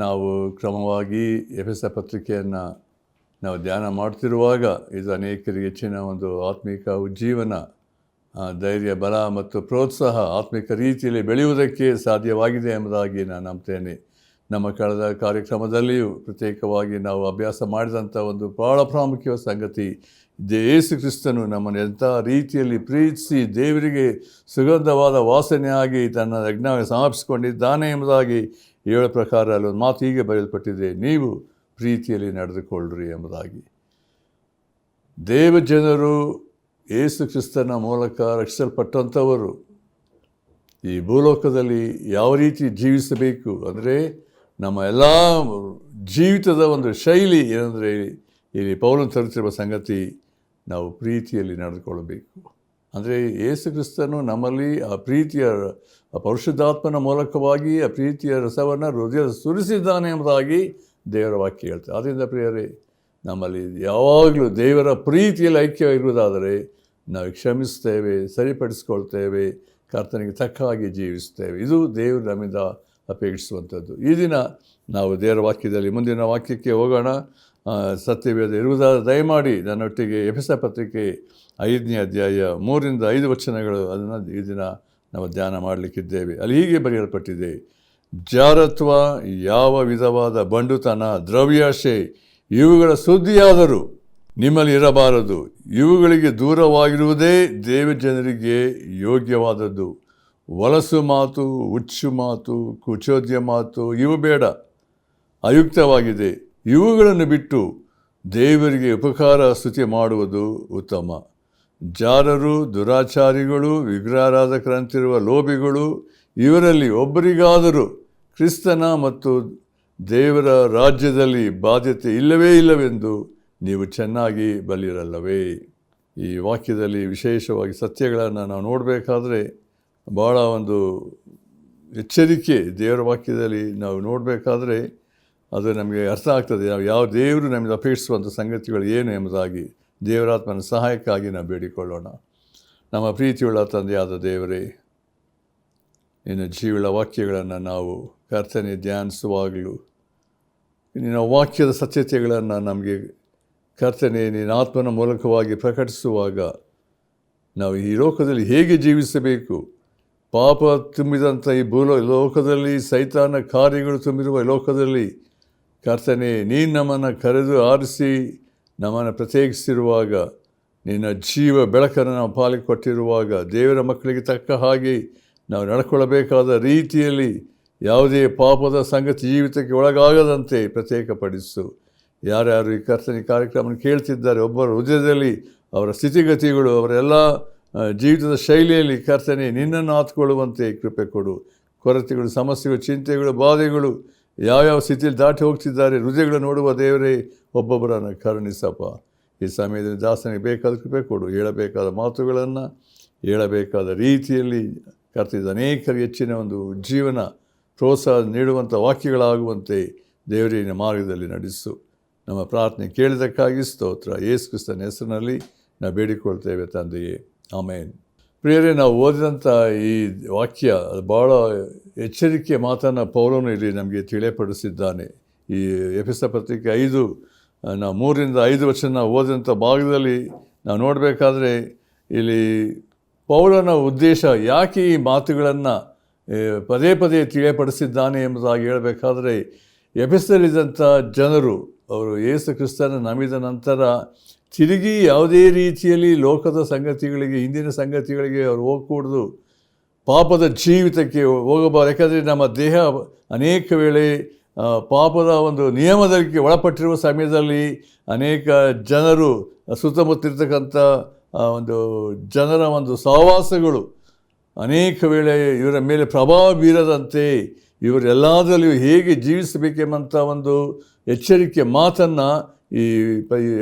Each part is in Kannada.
ನಾವು ಕ್ರಮವಾಗಿ ಎಫೆಸ ಪತ್ರಿಕೆಯನ್ನು ನಾವು ಧ್ಯಾನ ಮಾಡ್ತಿರುವಾಗ ಇದು ಅನೇಕರಿಗೆ ಹೆಚ್ಚಿನ ಒಂದು ಆತ್ಮಿಕ ಉಜ್ಜೀವನ, ಧೈರ್ಯ, ಬಲ ಮತ್ತು ಪ್ರೋತ್ಸಾಹ ಆತ್ಮಿಕ ರೀತಿಯಲ್ಲಿ ಬೆಳೆಯುವುದಕ್ಕೆ ಸಾಧ್ಯವಾಗಿದೆ ಎಂಬುದಾಗಿ ನಾನು ನಂಬ್ತೇನೆ. ನಮ್ಮ ಕಳೆದ ಕಾರ್ಯಕ್ರಮದಲ್ಲಿಯೂ ಪ್ರತ್ಯೇಕವಾಗಿ ನಾವು ಅಭ್ಯಾಸ ಮಾಡಿದಂಥ ಒಂದು ಭಾಳ ಪ್ರಾಮುಖ್ಯವಾದ ಸಂಗತಿ, ಯೇಸು ಕ್ರಿಸ್ತನು ನಮ್ಮನ್ನು ಎಂಥ ರೀತಿಯಲ್ಲಿ ಪ್ರೀತಿಸಿ ದೇವರಿಗೆ ಸುಗಂಧವಾದ ವಾಸನೆಯಾಗಿ ತನ್ನ ಯಜ್ಞವಾಗಿ ಸಮರ್ಪಿಸಿಕೊಂಡಿದ್ದಾನೆ ಎಂಬುದಾಗಿ ಹೇಳೋ ಪ್ರಕಾರ ಅಲ್ಲೊಂದು ಮಾತು ಹೀಗೆ ಬರೆಯಲ್ಪಟ್ಟಿದೆ, ನೀವು ಪ್ರೀತಿಯಲ್ಲಿ ನಡೆದುಕೊಳ್ಳ್ರಿ ಎಂಬುದಾಗಿ. ದೇವಜನರು ಯೇಸು ಕ್ರಿಸ್ತನ ಮೂಲಕ ರಕ್ಷಿಸಲ್ಪಟ್ಟಂಥವರು ಈ ಭೂಲೋಕದಲ್ಲಿ ಯಾವ ರೀತಿ ಜೀವಿಸಬೇಕು ಅಂದರೆ, ನಮ್ಮ ಎಲ್ಲ ಜೀವಿತದ ಒಂದು ಶೈಲಿ ಏನಂದರೆ, ಇಲ್ಲಿ ಪೌಲನು ತರುತ್ತಿರುವ ಸಂಗತಿ, ನಾವು ಪ್ರೀತಿಯಲ್ಲಿ ನಡೆದುಕೊಳ್ಳಬೇಕು. ಅಂದರೆ ಯೇಸು ಕ್ರಿಸ್ತನು ನಮ್ಮಲ್ಲಿ ಆ ಪ್ರೀತಿಯ ಪರಿಶುದ್ಧಾತ್ಮನ ಮೂಲಕವಾಗಿ ಆ ಪ್ರೀತಿಯ ರಸವನ್ನು ಹೃದಯ ಸುರಿಸಿದ್ದಾನೆ ಎಂಬುದಾಗಿ ದೇವರ ವಾಕ್ಯ ಹೇಳ್ತಾರೆ. ಆದ್ದರಿಂದ ಪ್ರಿಯರೇ, ನಮ್ಮಲ್ಲಿ ಯಾವಾಗಲೂ ದೇವರ ಪ್ರೀತಿಯಲ್ಲಿ ಐಕ್ಯವಿರುವುದಾದರೆ ನಾವು ಕ್ಷಮಿಸ್ತೇವೆ, ಸರಿಪಡಿಸ್ಕೊಳ್ತೇವೆ, ಕರ್ತನಿಗೆ ತಕ್ಕ ಹಾಗೆ ಜೀವಿಸ್ತೇವೆ. ಇದು ದೇವರು ನಮ್ಮಿಂದ ಅಪೇಕ್ಷಿಸುವಂಥದ್ದು. ಈ ದಿನ ನಾವು ದೇವರ ವಾಕ್ಯದಲ್ಲಿ ಮುಂದಿನ ವಾಕ್ಯಕ್ಕೆ ಹೋಗೋಣ. ಸತ್ಯವೇದ ಇರುವುದಾದ ದಯಮಾಡಿ ನನ್ನೊಟ್ಟಿಗೆ ಎಫೆಸ ಪತ್ರಿಕೆ 5ನೇ ಅಧ್ಯಾಯ 3-5 ವಚನಗಳು, ಅದನ್ನು ಈ ದಿನ ನಾವು ಧ್ಯಾನ ಮಾಡಲಿಕ್ಕಿದ್ದೇವೆ. ಅಲ್ಲಿ ಹೀಗೆ ಬರೆಯಲ್ಪಟ್ಟಿದೆ, ಜಾರತ್ವ, ಯಾವ ವಿಧವಾದ ಬಂಡುತನ, ದ್ರವ್ಯಾಶೆ ಇವುಗಳ ಸುದ್ದಿಯಾದರೂ ನಿಮ್ಮಲ್ಲಿ ಇರಬಾರದು. ಇವುಗಳಿಗೆ ದೂರವಾಗಿರುವುದೇ ದೇವಜನರಿಗೆ ಯೋಗ್ಯವಾದದ್ದು. ವಲಸು ಮಾತು, ಹುಚ್ಚು ಮಾತು, ಕುಚೋದ್ಯ ಮಾತು ಇವು ಬೇಡ, ಅಯುಕ್ತವಾಗಿದೆ. ಇವುಗಳನ್ನು ಬಿಟ್ಟು ದೇವರಿಗೆ ಉಪಕಾರ ಸ್ತುತಿ ಮಾಡುವುದು ಉತ್ತಮ. ಜಾರರು, ದುರಾಚಾರಿಗಳು, ವಿಗ್ರಹಾರಾಧಕರಂತಿರುವ ಲೋಭಿಗಳು ಇವರಲ್ಲಿ ಒಬ್ಬರಿಗಾದರೂ ಕ್ರಿಸ್ತನ ಮತ್ತು ದೇವರ ರಾಜ್ಯದಲ್ಲಿ ಬಾಧ್ಯತೆ ಇಲ್ಲವೆಂದು ನೀವು ಚೆನ್ನಾಗಿ ಬಲ್ಲಿರಲ್ಲವೇ. ಈ ವಾಕ್ಯದಲ್ಲಿ ವಿಶೇಷವಾಗಿ ಸತ್ಯಗಳನ್ನು ನಾವು ನೋಡಬೇಕಾದ್ರೆ ಭಾಳ ಒಂದು ಎಚ್ಚರಿಕೆ. ದೇವರ ವಾಕ್ಯದಲ್ಲಿ ನಾವು ನೋಡಬೇಕಾದ್ರೆ ಅದು ನಮಗೆ ಅರ್ಥ ಆಗ್ತದೆ, ನಾವು ಯಾವ ದೇವರು ನಮಗೆ ಅಪೇಕ್ಷಿಸುವಂಥ ಸಂಗತಿಗಳು ಏನು ಎಂಬುದಾಗಿ. ದೇವರಾತ್ಮನ ಸಹಾಯಕ್ಕಾಗಿ ನಾವು ಬೇಡಿಕೊಳ್ಳೋಣ. ನಮ್ಮ ಪ್ರೀತಿಯುಳ್ಳ ತಂದೆಯಾದ ದೇವರೇ, ನಿನ್ನ ಜೀವಳ ವಾಕ್ಯಗಳನ್ನು ನಾವು ಕರ್ತನೆ ಧ್ಯಾನಿಸುವಾಗಲೂ, ನಿನ್ನ ವಾಕ್ಯದ ಸತ್ಯತೆಗಳನ್ನು ನಮಗೆ ಕರ್ತನೆ ನಿನ್ನ ಆತ್ಮನ ಮೂಲಕವಾಗಿ ಪ್ರಕಟಿಸುವಾಗ ನಾವು ಈ ಲೋಕದಲ್ಲಿ ಹೇಗೆ ಜೀವಿಸಬೇಕು, ಪಾಪ ತುಂಬಿದಂಥ ಈ ಲೋಕದಲ್ಲಿ, ಸೈತಾನ ಕಾರ್ಯಗಳು ತುಂಬಿರುವ ಲೋಕದಲ್ಲಿ ಕರ್ತನೆ ನೀನು ನಮ್ಮನ್ನು ಕರೆದು ಆರಿಸಿ ನಮ್ಮನ್ನು ಪ್ರತ್ಯೇಕಿಸಿರುವಾಗ, ನಿನ್ನ ಜೀವ ಬೆಳಕನ್ನು ನಾವು ಪಾಲಿಗೆ ಕೊಟ್ಟಿರುವಾಗ, ದೇವರ ಮಕ್ಕಳಿಗೆ ತಕ್ಕ ಹಾಗೆ ನಾವು ನಡ್ಕೊಳ್ಳಬೇಕಾದ ರೀತಿಯಲ್ಲಿ ಯಾವುದೇ ಪಾಪದ ಸಂಗತಿ ಜೀವಿತಕ್ಕೆ ಒಳಗಾಗದಂತೆ ಪ್ರತ್ಯೇಕಪಡಿಸು. ಯಾರ್ಯಾರು ಈ ಕರ್ತನೆ ಕಾರ್ಯಕ್ರಮ ಕೇಳ್ತಿದ್ದಾರೆ, ಒಬ್ಬರ ಹೃದಯದಲ್ಲಿ ಅವರ ಸ್ಥಿತಿಗತಿಗಳು, ಅವರೆಲ್ಲ ಜೀವಿತದ ಶೈಲಿಯಲ್ಲಿ ಕರ್ತನೆ ನಿನ್ನನ್ನು ಆತ್ಕೊಳ್ಳುವಂತೆ ಕೃಪೆ ಕೊಡು. ಕೊರತೆಗಳು, ಸಮಸ್ಯೆಗಳು, ಚಿಂತೆಗಳು, ಬಾಧೆಗಳು ಯಾವ್ಯಾವ ಸ್ಥಿತಿಯಲ್ಲಿ ದಾಟಿ ಹೋಗ್ತಿದ್ದಾರೆ ಹೃದಯಗಳು ನೋಡುವ ದೇವರೇ, ಒಬ್ಬೊಬ್ಬರನ್ನು ಕರುಣಿಸಪ್ಪ. ಈ ಸಮಯದಲ್ಲಿ ದಾಸನಿಗೆ ಬೇಕಾದ ಕೃಪೆ ಕೊಡು. ಹೇಳಬೇಕಾದ ಮಾತುಗಳನ್ನು ಹೇಳಬೇಕಾದ ರೀತಿಯಲ್ಲಿ ಕರ್ತಿದ್ದ ಅನೇಕರಿಗೆ ಹೆಚ್ಚಿನ ಒಂದು ಜೀವನ ಪ್ರೋತ್ಸಾಹ ನೀಡುವಂಥ ವಾಕ್ಯಗಳಾಗುವಂತೆ ದೇವರಿನ ಮಾರ್ಗದಲ್ಲಿ ನಡೆಸು. ನಮ್ಮ ಪ್ರಾರ್ಥನೆ ಕೇಳಿದ್ದಕ್ಕಾಗಿ ಸ್ತೋತ್ರ. ಯೇಸು ಕ್ರಿಸ್ತನ ಹೆಸರಿನಲ್ಲಿ ನಾವು ಬೇಡಿಕೊಳ್ತೇವೆ ತಂದೆಯೇ, ಆಮೇನ್. ಪ್ರಿಯರೇ, ನಾವು ಓದಿದಂಥ ಈ ವಾಕ್ಯ ಭಾಳ ಎಚ್ಚರಿಕೆಯ ಮಾತನ್ನು ಪೌಲನು ಇಲ್ಲಿ ನಮಗೆ ತಿಳಿಯಪಡಿಸಿದ್ದಾನೆ. ಈ ಎಫೆಸ ಪತ್ರಿಕೆ 5 ನಾವು 3-5 ವಚನ ಓದಿದಂಥ ಭಾಗದಲ್ಲಿ ನಾವು ನೋಡಬೇಕಾದ್ರೆ ಇಲ್ಲಿ ಪೌಲನ ಉದ್ದೇಶ ಯಾಕೆ ಈ ಮಾತುಗಳನ್ನು ಪದೇ ಪದೇ ತಿಳಿಯಪಡಿಸಿದ್ದಾನೆ ಎಂಬುದಾಗಿ ಹೇಳಬೇಕಾದ್ರೆ, ಎಫೆಸದಲ್ಲಿದ್ದಂಥ ಜನರು ಅವರು ಯೇಸು ಕ್ರಿಸ್ತನ ನಂಬಿದ ನಂತರ ತಿರುಗಿ ಯಾವುದೇ ರೀತಿಯಲ್ಲಿ ಲೋಕದ ಸಂಗತಿಗಳಿಗೆ, ಹಿಂದಿನ ಸಂಗತಿಗಳಿಗೆ ಅವರು ಹೋಗಕೂಡ್ದು, ಪಾಪದ ಜೀವಿತಕ್ಕೆ ಹೋಗಬಾರ್ದು. ಯಾಕಂದರೆ ನಮ್ಮ ದೇಹ ಅನೇಕ ವೇಳೆ ಪಾಪದ ಒಂದು ನಿಯಮದಕ್ಕೆ ಒಳಪಟ್ಟಿರುವ ಸಮಯದಲ್ಲಿ ಅನೇಕ ಜನರು, ಸುತ್ತಮುತ್ತಿರ್ತಕ್ಕಂಥ ಒಂದು ಜನರ ಒಂದು ಸಹವಾಸಗಳು ಅನೇಕ ವೇಳೆ ಇವರ ಮೇಲೆ ಪ್ರಭಾವ ಬೀರದಂತೆ ಇವರೆಲ್ಲದರಲ್ಲಿಯೂ ಹೇಗೆ ಜೀವಿಸಬೇಕೆಂಬಂಥ ಒಂದು ಎಚ್ಚರಿಕೆ ಮಾತನ್ನು ಈ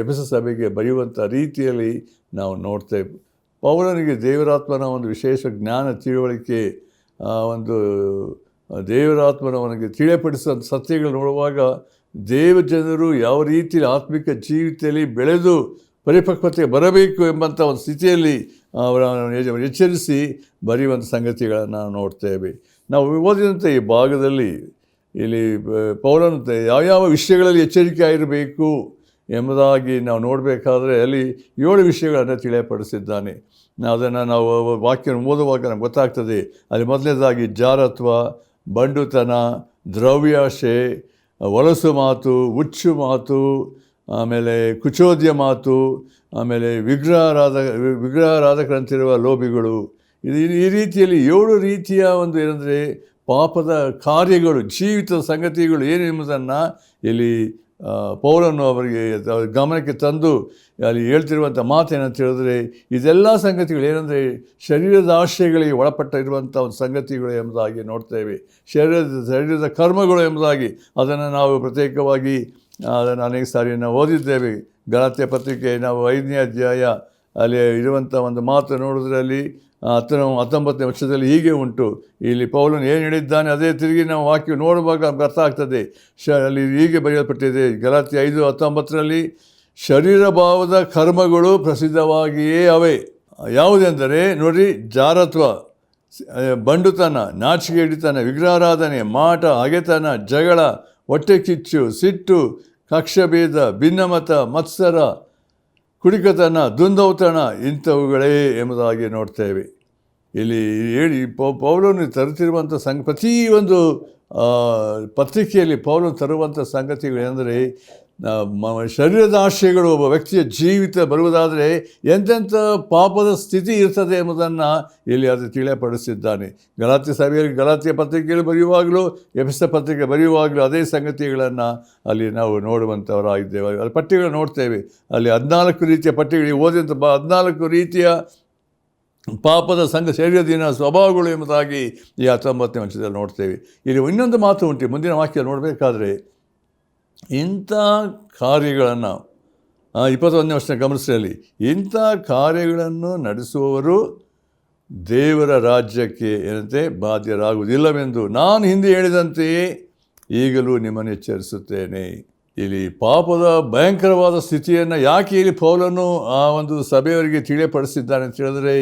ಎಫೆಸ ಸಭೆಗೆ ಬರೆಯುವಂಥ ರೀತಿಯಲ್ಲಿ ನಾವು ನೋಡ್ತೇವೆ. ಪೌಲನಿಗೆ ದೇವರಾತ್ಮನ ಒಂದು ವಿಶೇಷ ಜ್ಞಾನ, ತಿಳುವಳಿಕೆ, ಒಂದು ದೇವರಾತ್ಮನವನಿಗೆ ತಿಳಿಯಪಡಿಸುವಂಥ ಸತ್ಯಗಳು ನೋಡುವಾಗ ದೇವಜನರು ಯಾವ ರೀತಿಯಲ್ಲಿ ಆತ್ಮಿಕ ಜೀವಿತದಲ್ಲಿ ಬೆಳೆದು ಪರಿಪಕ್ವತೆ ಬರಬೇಕು ಎಂಬಂಥ ಒಂದು ಸ್ಥಿತಿಯಲ್ಲಿ ಅವರ ಎಚ್ಚರಿಸಿ ಬರೆಯುವಂಥ ಸಂಗತಿಗಳನ್ನು ನಾವು ನೋಡ್ತೇವೆ. ನಾವು ಓದಿದಂಥ ಈ ಭಾಗದಲ್ಲಿ ಇಲ್ಲಿ ಪೌಲನು ಯಾವ್ಯಾವ ವಿಷಯಗಳಲ್ಲಿ ಎಚ್ಚರಿಕೆ ಆಗಿರಬೇಕು ಎಂಬುದಾಗಿ ನಾವು ನೋಡಬೇಕಾದ್ರೆ ಅಲ್ಲಿ 7 ವಿಷಯಗಳನ್ನು ತಿಳಿಯಪಡಿಸಿದ್ದಾನೆ. ಅದನ್ನು ನಾವು ವಾಕ್ಯ ಓದುವಾಗ ನಮ್ಗೆ ಗೊತ್ತಾಗ್ತದೆ. ಅಲ್ಲಿ ಮೊದಲನೇದಾಗಿ ಜಾರತ್ವ, ಬಂಡುತನ, ದ್ರವ್ಯಾಶೆ, ಹೊಲಸು ಮಾತು, ಹುಚ್ಚು ಮಾತು, ಆಮೇಲೆ ಕುಚೋದ್ಯ ಮಾತು, ಆಮೇಲೆ ವಿಗ್ರಹಾರಾಧಕರಂತಿರುವ ಲೋಭಿಗಳು. ಈ ರೀತಿಯಲ್ಲಿ 7 ರೀತಿಯ ಒಂದು ಏನಂದರೆ ಪಾಪದ ಕಾರ್ಯಗಳು, ಜೀವಿತದ ಸಂಗತಿಗಳು ಏನು ಎಂಬುದನ್ನು ಇಲ್ಲಿ ಪೌಲನು ಅವರಿಗೆ ಗಮನಕ್ಕೆ ತಂದು ಅಲ್ಲಿ ಹೇಳ್ತಿರುವಂಥ ಮಾತೇನಂತ ಹೇಳಿದ್ರೆ, ಇದೆಲ್ಲ ಸಂಗತಿಗಳು ಏನಂದರೆ ಶರೀರದ ಆಶಯಗಳಿಗೆ ಇರುವಂಥ ಒಂದು ಸಂಗತಿಗಳು ಎಂಬುದಾಗಿ ನೋಡ್ತೇವೆ. ಶರೀರದ ಕರ್ಮಗಳು ಎಂಬುದಾಗಿ ಅದನ್ನು ನಾವು ಪ್ರತ್ಯೇಕವಾಗಿ ಅದನ್ನು ಅನೇಕ ಸಾರಿ ನಾವು ಓದಿದ್ದೇವೆ. ಗಲಾತ್ಯ ಪತ್ರಿಕೆ ನಾವು 5ನೇ ಅಧ್ಯಾಯ ಅಲ್ಲಿ ಇರುವಂಥ ಒಂದು ಮಾತು ನೋಡಿದ್ರಲ್ಲಿ 19ನೇ ವರ್ಷದಲ್ಲಿ ಹೀಗೆ ಉಂಟು. ಇಲ್ಲಿ ಪೌಲನು ಏನು ಹೇಳಿದ್ದಾನೆ ಅದೇ ತಿರುಗಿ ನಾವು ವಾಕ್ಯ ನೋಡುವಾಗ ಅರ್ಥ ಆಗ್ತದೆ. ಅಲ್ಲಿ ಹೀಗೆ ಬರೆಯಲ್ಪಟ್ಟಿದೆ ಗಲಾತ್ಯ 5:19 ಶರೀರ ಭಾವದ ಕರ್ಮಗಳು ಪ್ರಸಿದ್ಧವಾಗಿಯೇ ಅವೆ. ಯಾವುದೆಂದರೆ ನೋಡಿರಿ, ಜಾರತ್ವ, ಬಂಡುತನ, ನಾಚಿಕೆ ಹಿಡಿತನ, ವಿಗ್ರಹಾರಾಧನೆ, ಮಾಟ, ಹಗೆತನ, ಜಗಳ, ಹೊಟ್ಟೆ ಕಿಚ್ಚು, ಸಿಟ್ಟು, ಕಕ್ಷಭೇದ, ಭಿನ್ನಮತ, ಮತ್ಸರ, ಕುಡಿಕತನ, ದುಂದೌತಣ ಇಂಥವುಗಳೇ ಎಂಬುದಾಗಿ ನೋಡ್ತೇವೆ. ಇಲ್ಲಿ ಹೇಳಿ ಪೌಲನು ತರುತ್ತಿರುವಂಥ ಪ್ರತಿ ಒಂದು ಪತ್ರಿಕೆಯಲ್ಲಿ ಪೌಲನು ತರುವಂಥ ಸಂಗತಿಗಳೆಂದರೆ ಶರೀರದ ಆಶಯಗಳು ಒಬ್ಬ ವ್ಯಕ್ತಿಯ ಜೀವಿತ ಬರುವುದಾದರೆ ಎಂತೆಂಥ ಪಾಪದ ಸ್ಥಿತಿ ಇರ್ತದೆ ಎಂಬುದನ್ನು ಇಲ್ಲಿ ಅದು ತಿಳಿಯಪಡಿಸಿದ್ದಾನೆ. ಗಲಾತ್ಯ ಸಭೆಯಲ್ಲಿ ಗಲಾತ್ಯ ಪತ್ರಿಕೆಯಲ್ಲಿ ಬರೆಯುವಾಗಲೂ ಎಫೆಸ ಪತ್ರಿಕೆ ಬರೆಯುವಾಗಲೂ ಅದೇ ಸಂಗತಿಗಳನ್ನು ಅಲ್ಲಿ ನಾವು ನೋಡುವಂಥವರಾಗಿದ್ದೇವೆ. ಅಲ್ಲಿ ಪಟ್ಟಿಗಳು ನೋಡ್ತೇವೆ. ಅಲ್ಲಿ 14 ರೀತಿಯ ಪಟ್ಟಿಗಳು ಓದಿದಂಥ 14 ರೀತಿಯ ಪಾಪದ ಶರೀರದಿನ ಸ್ವಭಾವಗಳು ಎಂಬುದಾಗಿ ಈ 19ನೇ ವರ್ಷದಲ್ಲಿ ನೋಡ್ತೇವೆ. ಇಲ್ಲಿ ಇನ್ನೊಂದು ಮಾತು ಉಂಟು, ಮುಂದಿನ ವಾಕ್ಯ ನೋಡಬೇಕಾದ್ರೆ ಇಂಥ ಕಾರ್ಯಗಳನ್ನು 21ನೇ ವರ್ಷ ಗಮನಿಸಲಿ. ಇಂಥ ಕಾರ್ಯಗಳನ್ನು ನಡೆಸುವವರು ದೇವರ ರಾಜ್ಯಕ್ಕೆ ಏನಂತೆ ಬಾಧ್ಯರಾಗುವುದಿಲ್ಲವೆಂದು ನಾನು ಹಿಂದೆ ಹೇಳಿದಂತೆಯೇ ಈಗಲೂ ನಿಮ್ಮನ್ನು ಎಚ್ಚರಿಸುತ್ತೇನೆ. ಇಲ್ಲಿ ಪಾಪದ ಭಯಂಕರವಾದ ಸ್ಥಿತಿಯನ್ನು ಯಾಕೆ ಇಲ್ಲಿ ಪೌಲನು ಆ ಒಂದು ಸಭೆಯವರಿಗೆ ತಿಳಿಯಪಡಿಸಿದ್ದಾನೆ ಅಂತ ಹೇಳಿದ್ರೆ,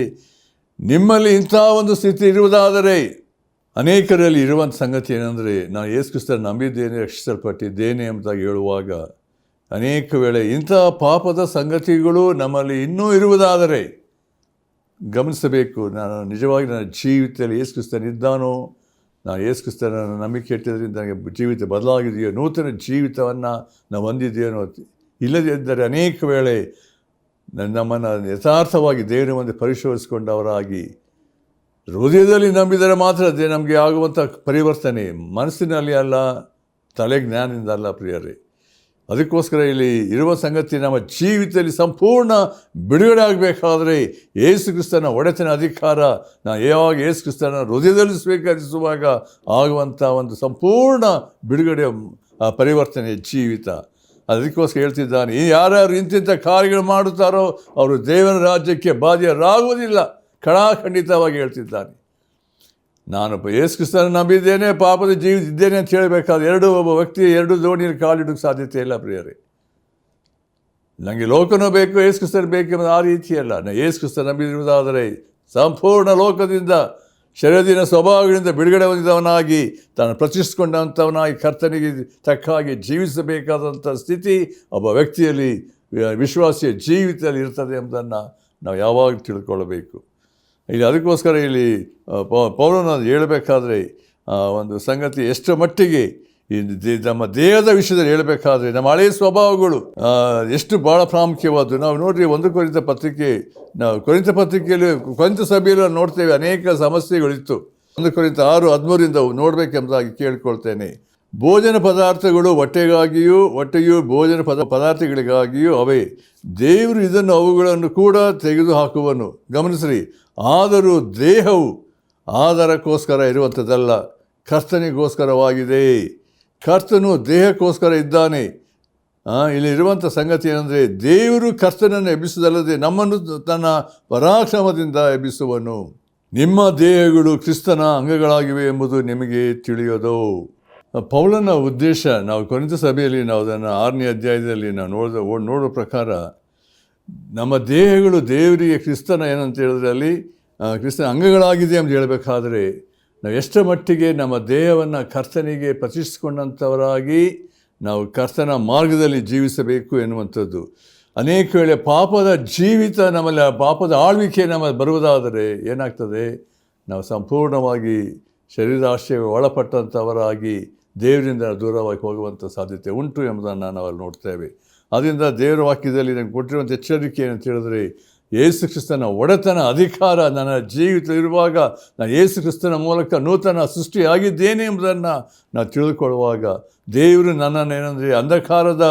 ನಿಮ್ಮಲ್ಲಿ ಇಂಥ ಒಂದು ಸ್ಥಿತಿ ಇರುವುದಾದರೆ, ಅನೇಕರಲ್ಲಿ ಇರುವಂಥ ಸಂಗತಿ ಏನಂದರೆ, ನಾನು ಯೇಸು ಕ್ರಿಸ್ತರನ್ನು ನಂಬಿದ್ದೇನೆ, ರಕ್ಷಿಸಲ್ಪಟ್ಟಿದ್ದೇನೆ ಎಂಬುದಾಗಿ ಹೇಳುವಾಗ ಅನೇಕ ವೇಳೆ ಇಂಥ ಪಾಪದ ಸಂಗತಿಗಳು ನಮ್ಮಲ್ಲಿ ಇನ್ನೂ ಇರುವುದಾದರೆ ಗಮನಿಸಬೇಕು. ನಾನು ನಿಜವಾಗಿ ನನ್ನ ಜೀವಿತದಲ್ಲಿ ಯೇಸು ಕ್ರಿಸ್ತನಿದ್ದಾನೋ, ನಾನು ಯೇಸು ಕ್ರಿಸ್ತನ ನಂಬಿಕೆ ಇಟ್ಟಿದ್ದರಿಂದ ನನಗೆ ಜೀವಿತ ಬದಲಾಗಿದೆಯೋ, ನೂತನ ಜೀವಿತವನ್ನು ನಾವು ಹೊಂದಿದೆಯೋ. ಇಲ್ಲದಿದ್ದರೆ ಅನೇಕ ವೇಳೆ ನಮ್ಮನ್ನು ಯಥಾರ್ಥವಾಗಿ ದೇವರ ಮುಂದೆ ಪರಿಶೋಧಿಸಿಕೊಂಡವರಾಗಿ ಹೃದಯದಲ್ಲಿ ನಂಬಿದರೆ ಮಾತ್ರ ಅದೇ ನಮಗೆ ಆಗುವಂಥ ಪರಿವರ್ತನೆ ಮನಸ್ಸಿನಲ್ಲಿ ಅಲ್ಲ, ತಲೆ ಜ್ಞಾನದಿಂದ ಅಲ್ಲ ಪ್ರಿಯರೇ. ಅದಕ್ಕೋಸ್ಕರ ಇಲ್ಲಿ ಇರುವ ಸಂಗತಿ ನಮ್ಮ ಜೀವಿತದಲ್ಲಿ ಸಂಪೂರ್ಣ ಬಿಡುಗಡೆ ಆಗಬೇಕಾದ್ರೆ ಯೇಸು ಕ್ರಿಸ್ತನ ಒಡೆತನ ಅಧಿಕಾರ ನಾವು ಯಾವಾಗ ಯೇಸು ಕ್ರಿಸ್ತನ ಹೃದಯದಲ್ಲಿ ಸ್ವೀಕರಿಸುವಾಗ ಆಗುವಂಥ ಒಂದು ಸಂಪೂರ್ಣ ಬಿಡುಗಡೆ ಪರಿವರ್ತನೆ ಜೀವಿತ. ಅದಕ್ಕೋಸ್ಕರ ಹೇಳ್ತಿದ್ದಾನೆ, ಯಾರ್ಯಾರು ಇಂತಿಂಥ ಕಾರ್ಯಗಳು ಮಾಡುತ್ತಾರೋ ಅವರು ದೇವರ ರಾಜ್ಯಕ್ಕೆ ಬಾಧ್ಯರಾಗುವುದಿಲ್ಲ. ಖಂಡಿತವಾಗಿ ಹೇಳ್ತಿದ್ದಾನೆ. ನಾನು ಯೇಸು ಕ್ರಿಸ್ತನ ನಂಬಿದ್ದೇನೆ, ಪಾಪದ ಜೀವಿತ ಇದ್ದೇನೆ ಅಂತ ಹೇಳಬೇಕಾದ್ರೆ ಒಬ್ಬ ವ್ಯಕ್ತಿ 2 ದೋಣಿಯಲ್ಲಿ ಕಾಲಿಡೋಕ್ಕೆ ಸಾಧ್ಯತೆ ಇಲ್ಲ ಪ್ರಿಯರೇ. ನನಗೆ ಲೋಕನೂ ಬೇಕು, ಯೇಸು ಕ್ರಿಸ್ತನ ಬೇಕೆಂಬುದು ಆ ರೀತಿಯಲ್ಲ. ನಾನು ಯೇಸು ಕ್ರಿಸ್ತನ ನಂಬಿರುವುದಾದರೆ ಸಂಪೂರ್ಣ ಲೋಕದಿಂದ ಶರೀರದಿನ ಸ್ವಭಾವಗಳಿಂದ ಬಿಡುಗಡೆ ಹೊಂದಿದವನಾಗಿ ತಾನು ಪ್ರತಿಷ್ಠಿಸಿಕೊಂಡಂಥವನಾಗಿ ಕರ್ತನಿಗೆ ತಕ್ಕಾಗಿ ಜೀವಿಸಬೇಕಾದಂಥ ಸ್ಥಿತಿ ಒಬ್ಬ ವ್ಯಕ್ತಿಯಲ್ಲಿ, ವಿಶ್ವಾಸಿಯ ಜೀವಿತದಲ್ಲಿ ಇರ್ತದೆ ಎಂಬುದನ್ನು ನಾವು ಯಾವಾಗಲೂ ತಿಳ್ಕೊಳ್ಳಬೇಕು. ಇಲ್ಲಿ ಅದಕ್ಕೋಸ್ಕರ ಇಲ್ಲಿ ಪೌಲನು ಹೇಳಬೇಕಾದ್ರೆ ಒಂದು ಸಂಗತಿ ಎಷ್ಟು ಮಟ್ಟಿಗೆ ನಮ್ಮ ದೇಹದ ವಿಷಯದಲ್ಲಿ ಹೇಳಬೇಕಾದ್ರೆ ನಮ್ಮ ಹಳೆಯ ಸ್ವಭಾವಗಳು ಎಷ್ಟು ಭಾಳ ಪ್ರಾಮುಖ್ಯವಾದ್ದು. ನಾವು ನೋಡ್ರಿ 1 ಕೊರಿಂಥ ಪತ್ರಿಕೆ, ನಾವು ಕೊರಿಂಥ ಪತ್ರಿಕೆಯಲ್ಲಿ ಕೊರಿಂಥ ಸಭೆಯಲ್ಲಿ ನೋಡ್ತೇವೆ ಅನೇಕ ಸಮಸ್ಯೆಗಳಿತ್ತು. 1 ಕೊರಿಂಥ 6:13 ನೋಡಬೇಕೆಂಬುದಾಗಿ ಕೇಳಿಕೊಳ್ತೇನೆ. ಭೋಜನ ಪದಾರ್ಥಗಳು ಹೊಟ್ಟೆಗಾಗಿಯೂ, ಹೊಟ್ಟೆಯು ಭೋಜನ ಪದಾರ್ಥಗಳಿಗಾಗಿಯೂ ಅವೇ. ದೇವರು ಇದನ್ನು ಅವುಗಳನ್ನು ಕೂಡ ತೆಗೆದು ಹಾಕುವನು. ಗಮನಿಸ್ರಿ, ಆದರೂ ದೇಹವು ಆಧಾರಕ್ಕೋಸ್ಕರ ಇರುವಂಥದ್ದಲ್ಲ, ಕರ್ತನಿಗೋಸ್ಕರವಾಗಿದೆ. ಕರ್ತನು ದೇಹಕ್ಕೋಸ್ಕರ ಇದ್ದಾನೆ. ಇಲ್ಲಿರುವಂಥ ಸಂಗತಿ ಏನಂದರೆ, ದೇವರು ಕರ್ತನನ್ನು ಎಬ್ಬಿಸುವುದಲ್ಲದೆ ನಮ್ಮನ್ನು ತನ್ನ ಪರಾಕ್ರಮದಿಂದ ಎಬ್ಬಿಸುವನು. ನಿಮ್ಮ ದೇಹಗಳು ಕ್ರಿಸ್ತನ ಅಂಗಗಳಾಗಿವೆ ಎಂಬುದು ನಿಮಗೆ ತಿಳಿಯೋದು. ಪೌಲನ ಉದ್ದೇಶ, ನಾವು ಕೊರಿಂಥ ಸಭೆಯಲ್ಲಿ ನಾವು ಅದನ್ನು 6ನೇ ಅಧ್ಯಾಯದಲ್ಲಿ ನಾವು ನೋಡೋ ಪ್ರಕಾರ ನಮ್ಮ ದೇಹಗಳು ದೇವರಿಗೆ ಕ್ರಿಸ್ತನ ಏನಂತ ಹೇಳಿದ್ರೆ ಅಲ್ಲಿ ಕ್ರಿಸ್ತನ ಅಂಗಗಳಾಗಿದೆ ಅಂತ ಹೇಳಬೇಕಾದ್ರೆ ನಾವು ಎಷ್ಟರ ಮಟ್ಟಿಗೆ ನಮ್ಮ ದೇಹವನ್ನು ಕರ್ತನಿಗೆ ಪ್ರತಿಷ್ಠಿಸಿಕೊಂಡಂಥವರಾಗಿ ನಾವು ಕರ್ತನ ಮಾರ್ಗದಲ್ಲಿ ಜೀವಿಸಬೇಕು ಎನ್ನುವಂಥದ್ದು. ಅನೇಕ ವೇಳೆ ಪಾಪದ ಜೀವಿತ ನಮ್ಮಲ್ಲಿ, ಪಾಪದ ಆಳ್ವಿಕೆ ನಮ್ಮಲ್ಲಿ ಬರುವುದಾದರೆ ಏನಾಗ್ತದೆ, ನಾವು ಸಂಪೂರ್ಣವಾಗಿ ಶರೀರಾಶ್ರಯಕ್ಕೆ ಒಳಪಟ್ಟಂಥವರಾಗಿ ದೇವರಿಂದ ದೂರವಾಗಿ ಹೋಗುವಂಥ ಸಾಧ್ಯತೆ ಉಂಟು ಎಂಬುದನ್ನು ನಾವಲ್ಲಿ ನೋಡ್ತೇವೆ. ಆದ್ದರಿಂದ ದೇವರ ವಾಕ್ಯದಲ್ಲಿ ನನಗೆ ಕೊಟ್ಟಿರುವಂಥ ಎಚ್ಚರಿಕೆ ಏನಂತ ಹೇಳಿದ್ರೆ, ಯೇಸು ಕ್ರಿಸ್ತನ ಒಡೆತನ ಅಧಿಕಾರ ನನ್ನ ಜೀವಿತ ಇರುವಾಗ ನಾನು ಯೇಸು ಕ್ರಿಸ್ತನ ಮೂಲಕ ನೂತನ ಸೃಷ್ಟಿಯಾಗಿದ್ದೇನೆ ಎಂಬುದನ್ನು ನಾವು ತಿಳಿದುಕೊಳ್ಳುವಾಗ ದೇವರು ನನ್ನನ್ನೇನೆಂದರೆ ಅಂಧಕಾರದ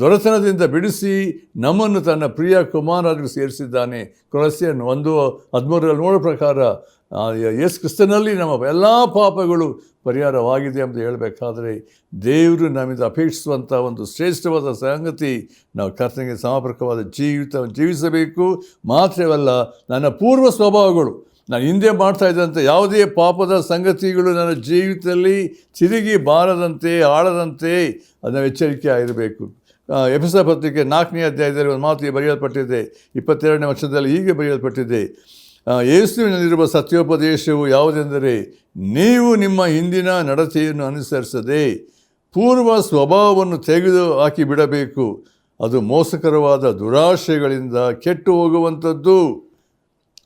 ದೊರೆತನದಿಂದ ಬಿಡಿಸಿ ನಮ್ಮನ್ನು ತನ್ನ ಪ್ರಿಯ ಕುಮಾರನಿಗೆ ಸೇರಿಸಿದ್ದಾನೆ. ಕೊಲೊಸ್ಸೆಯನ್ನು 1:13 ನೋಡೋ ಪ್ರಕಾರ ಯೇಸು ಕ್ರಿಸ್ತನಲ್ಲಿ ನಮ್ಮ ಎಲ್ಲ ಪಾಪಗಳು ಪರಿಹಾರವಾಗಿದೆ ಎಂದು ಹೇಳಬೇಕಾದ್ರೆ ದೇವರು ನಮ್ಮಿಂದ ಅಪೇಕ್ಷಿಸುವಂಥ ಒಂದು ಶ್ರೇಷ್ಠವಾದ ಸಂಗತಿ, ನಾವು ಕರ್ತನಿಗೆ ಸಮರ್ಪಕವಾದ ಜೀವಿತವನ್ನು ಜೀವಿಸಬೇಕು. ಮಾತ್ರವಲ್ಲ, ನನ್ನ ಪೂರ್ವ ಸ್ವಭಾವಗಳು, ನಾನು ಹಿಂದೆ ಮಾಡ್ತಾ ಇದ್ದಂಥ ಯಾವುದೇ ಪಾಪದ ಸಂಗತಿಗಳು ನನ್ನ ಜೀವಿತದಲ್ಲಿ ತಿರುಗಿ ಬಾರದಂತೆ, ಆಳದಂತೆ ಅದನ್ನು ಎಚ್ಚರಿಕೆ ಆಗಿರಬೇಕು. ಎಫೆಸ ಪತ್ರಿಕೆ 4ನೇ ಅಧ್ಯಾಯದಲ್ಲಿ ಒಂದು ಮಾತು ಬರೆಯಲ್ಪಟ್ಟಿದೆ, 22ನೇ ವರ್ಷದಲ್ಲಿ ಹೀಗೆ ಬರೆಯಲ್ಪಟ್ಟಿದೆ, ಯೇಸುವಿನಲ್ಲಿರುವ ಸತ್ಯೋಪದೇಶವು ಯಾವುದೆಂದರೆ, ನೀವು ನಿಮ್ಮ ಹಿಂದಿನ ನಡತೆಯನ್ನು ಅನುಸರಿಸದೆ ಪೂರ್ವ ಸ್ವಭಾವವನ್ನು ತೆಗೆದು ಹಾಕಿ ಬಿಡಬೇಕು, ಅದು ಮೋಸಕರವಾದ ದುರಾಶೆಗಳಿಂದ ಕೆಟ್ಟು ಹೋಗುವಂಥದ್ದು.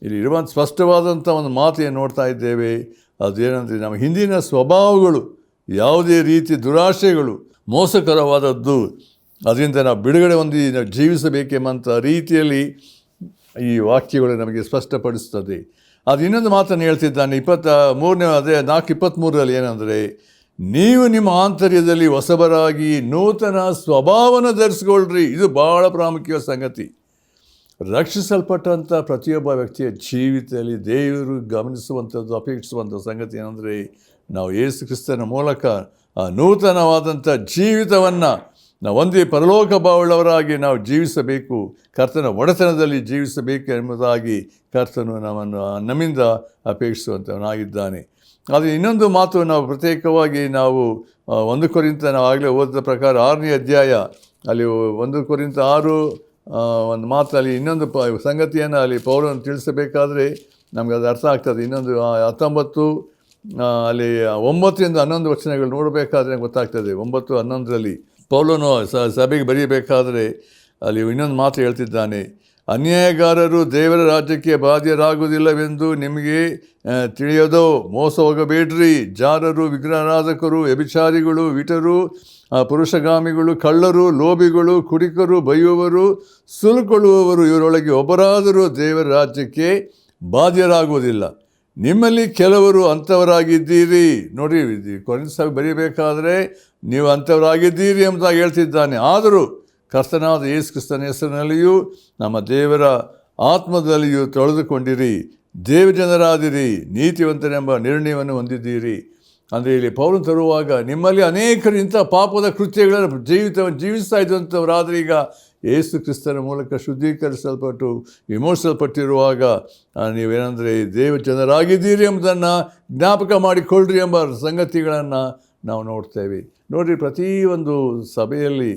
ಇಲ್ಲಿ ಇರುವಂಥ ಸ್ಪಷ್ಟವಾದಂಥ ಒಂದು ಮಾತನ್ನು ನೋಡ್ತಾ ಇದ್ದೇವೆ. ಅದೇನೆಂದರೆ, ನಮ್ಮ ಹಿಂದಿನ ಸ್ವಭಾವಗಳು ಯಾವುದೇ ರೀತಿ ದುರಾಶೆಗಳು ಮೋಸಕರವಾದದ್ದು, ಅದರಿಂದ ನಾವು ಬಿಡುಗಡೆ ಹೊಂದಿ ನಾವು ಜೀವಿಸಬೇಕೆಂಬಂಥ ರೀತಿಯಲ್ಲಿ ಈ ವಾಕ್ಯಗಳು ನಮಗೆ ಸ್ಪಷ್ಟಪಡಿಸ್ತದೆ. ಅದು ಇನ್ನೊಂದು ಮಾತನ್ನು ಹೇಳ್ತಿದ್ದಾನೆ 4:23 ಏನಂದರೆ, ನೀವು ನಿಮ್ಮ ಆಂತರ್ಯದಲ್ಲಿ ಹೊಸಬರಾಗಿ ನೂತನ ಸ್ವಭಾವನ ಧರಿಸ್ಕೊಳ್ರಿ. ಇದು ಭಾಳ ಪ್ರಾಮುಖ್ಯ ಸಂಗತಿ. ರಕ್ಷಿಸಲ್ಪಟ್ಟಂಥ ಪ್ರತಿಯೊಬ್ಬ ವ್ಯಕ್ತಿಯ ಜೀವಿತದಲ್ಲಿ ದೇವರು ಗಮನಿಸುವಂಥದ್ದು, ಅಪೇಕ್ಷಿಸುವಂಥ ಸಂಗತಿ ಏನಂದರೆ, ನಾವು ಯೇಸು ಕ್ರಿಸ್ತನ ಮೂಲಕ ಆ ನೂತನವಾದಂಥ ಜೀವಿತವನ್ನು ನಾವು ಒಂದೇ ಪರಲೋಕ ಭಾವವುಳ್ಳವರಾಗಿ ನಾವು ಜೀವಿಸಬೇಕು, ಕರ್ತನ ಒಡೆತನದಲ್ಲಿ ಜೀವಿಸಬೇಕು ಎಂಬುದಾಗಿ ಕರ್ತನು ನಮ್ಮಿಂದ ಅಪೇಕ್ಷಿಸುವಂಥವನಾಗಿದ್ದಾನೆ. ಆದರೆ ಇನ್ನೊಂದು ಮಾತು ನಾವು ಪ್ರತ್ಯೇಕವಾಗಿ ನಾವು 1 ಕೊರಿಂಥ ನಾವು ಆಗಲೇ ಓದಿದ ಪ್ರಕಾರ 6ನೇ ಅಧ್ಯಾಯ ಅಲ್ಲಿ 1 ಕೊರಿಂಥ 6 ಒಂದು ಮಾತಲ್ಲಿ ಇನ್ನೊಂದು ಸಂಗತಿಯನ್ನು ಅಲ್ಲಿ ಪೌಲನು ತಿಳಿಸಬೇಕಾದ್ರೆ ನಮಗೆ ಅದು ಅರ್ಥ ಆಗ್ತದೆ. ಇನ್ನೊಂದು 19 ಅಲ್ಲಿ 9-11 ವಚನಗಳು ನೋಡಬೇಕಾದ್ರೆ ಗೊತ್ತಾಗ್ತದೆ. 9-11ರಲ್ಲಿ ಪೌಲನು ಸಭೆಗೆ ಬರೆಯಬೇಕಾದರೆ ಅಲ್ಲಿ ಇನ್ನೊಂದು ಮಾತು ಹೇಳ್ತಿದ್ದಾನೆ, ಅನ್ಯಾಯಗಾರರು ದೇವರ ರಾಜ್ಯಕ್ಕೆ ಬಾಧ್ಯರಾಗುವುದಿಲ್ಲವೆಂದು ನಿಮಗೆ ತಿಳಿಯೋದೋ, ಮೋಸ ಹೋಗಬೇಡ್ರಿ. ಜಾರರು, ವಿಗ್ರಹಾರಾಧಕರು, ವ್ಯಭಿಚಾರಿಗಳು, ವಿಟರು, ಪುರುಷಗಾಮಿಗಳು, ಕಳ್ಳರು, ಲೋಭಿಗಳು, ಕುಡಿಕರು, ಬೈಯುವವರು, ಸುಲುಕೊಳ್ಳುವವರು ಇವರೊಳಗೆ ಒಬ್ಬರಾದರೂ ದೇವರ ರಾಜ್ಯಕ್ಕೆ ಬಾಧ್ಯರಾಗುವುದಿಲ್ಲ. ನಿಮ್ಮಲ್ಲಿ ಕೆಲವರು ಅಂಥವರಾಗಿದ್ದೀರಿ. ನೋಡಿ, ಕೊರಿಂಥ ಸಭೆ ಬರೀಬೇಕಾದ್ರೆ ನೀವು ಅಂಥವರಾಗಿದ್ದೀರಿ ಎಂಬುದಾಗಿ ಹೇಳ್ತಿದ್ದಾನೆ. ಆದರೂ ಕರ್ತನಾದ ಯೇಸು ಕ್ರಿಸ್ತನ ಹೆಸರಿನಲ್ಲಿಯೂ ನಮ್ಮ ದೇವರ ಆತ್ಮದಲ್ಲಿಯೂ ತೊಳೆದುಕೊಂಡಿರಿ, ದೇವಜನರಾದಿರಿ, ನೀತಿವಂತನೆಂಬ ನಿರ್ಣಯವನ್ನು ಹೊಂದಿದ್ದೀರಿ. ಅಂದರೆ ಇಲ್ಲಿ ಪೌಲನು ತರುವಾಗ ನಿಮ್ಮಲ್ಲಿ ಅನೇಕರು ಇಂಥ ಪಾಪದ ಕೃತ್ಯಗಳನ್ನು ಜೀವಿಸ್ತಾ ಇದ್ದಂಥವರಾದರೆ ಈಗ ಯೇಸು ಕ್ರಿಸ್ತನ ಮೂಲಕ ಶುದ್ಧೀಕರಿಸಲ್ಪಟ್ಟು ವಿಮೋಚಿಸಲ್ಪಟ್ಟಿರುವಾಗ ನೀವೇನೆಂದರೆ ದೇವಜನರಾಗಿದ್ದೀರಿ ಎಂಬುದನ್ನು ಜ್ಞಾಪಕ ಮಾಡಿಕೊಳ್ಳ್ರಿ ಎಂಬ ಸಂಗತಿಗಳನ್ನು ನಾವು ನೋಡ್ತೇವೆ. ನೋಡಿರಿ, ಪ್ರತಿಯೊಂದು ಸಭೆಯಲ್ಲಿ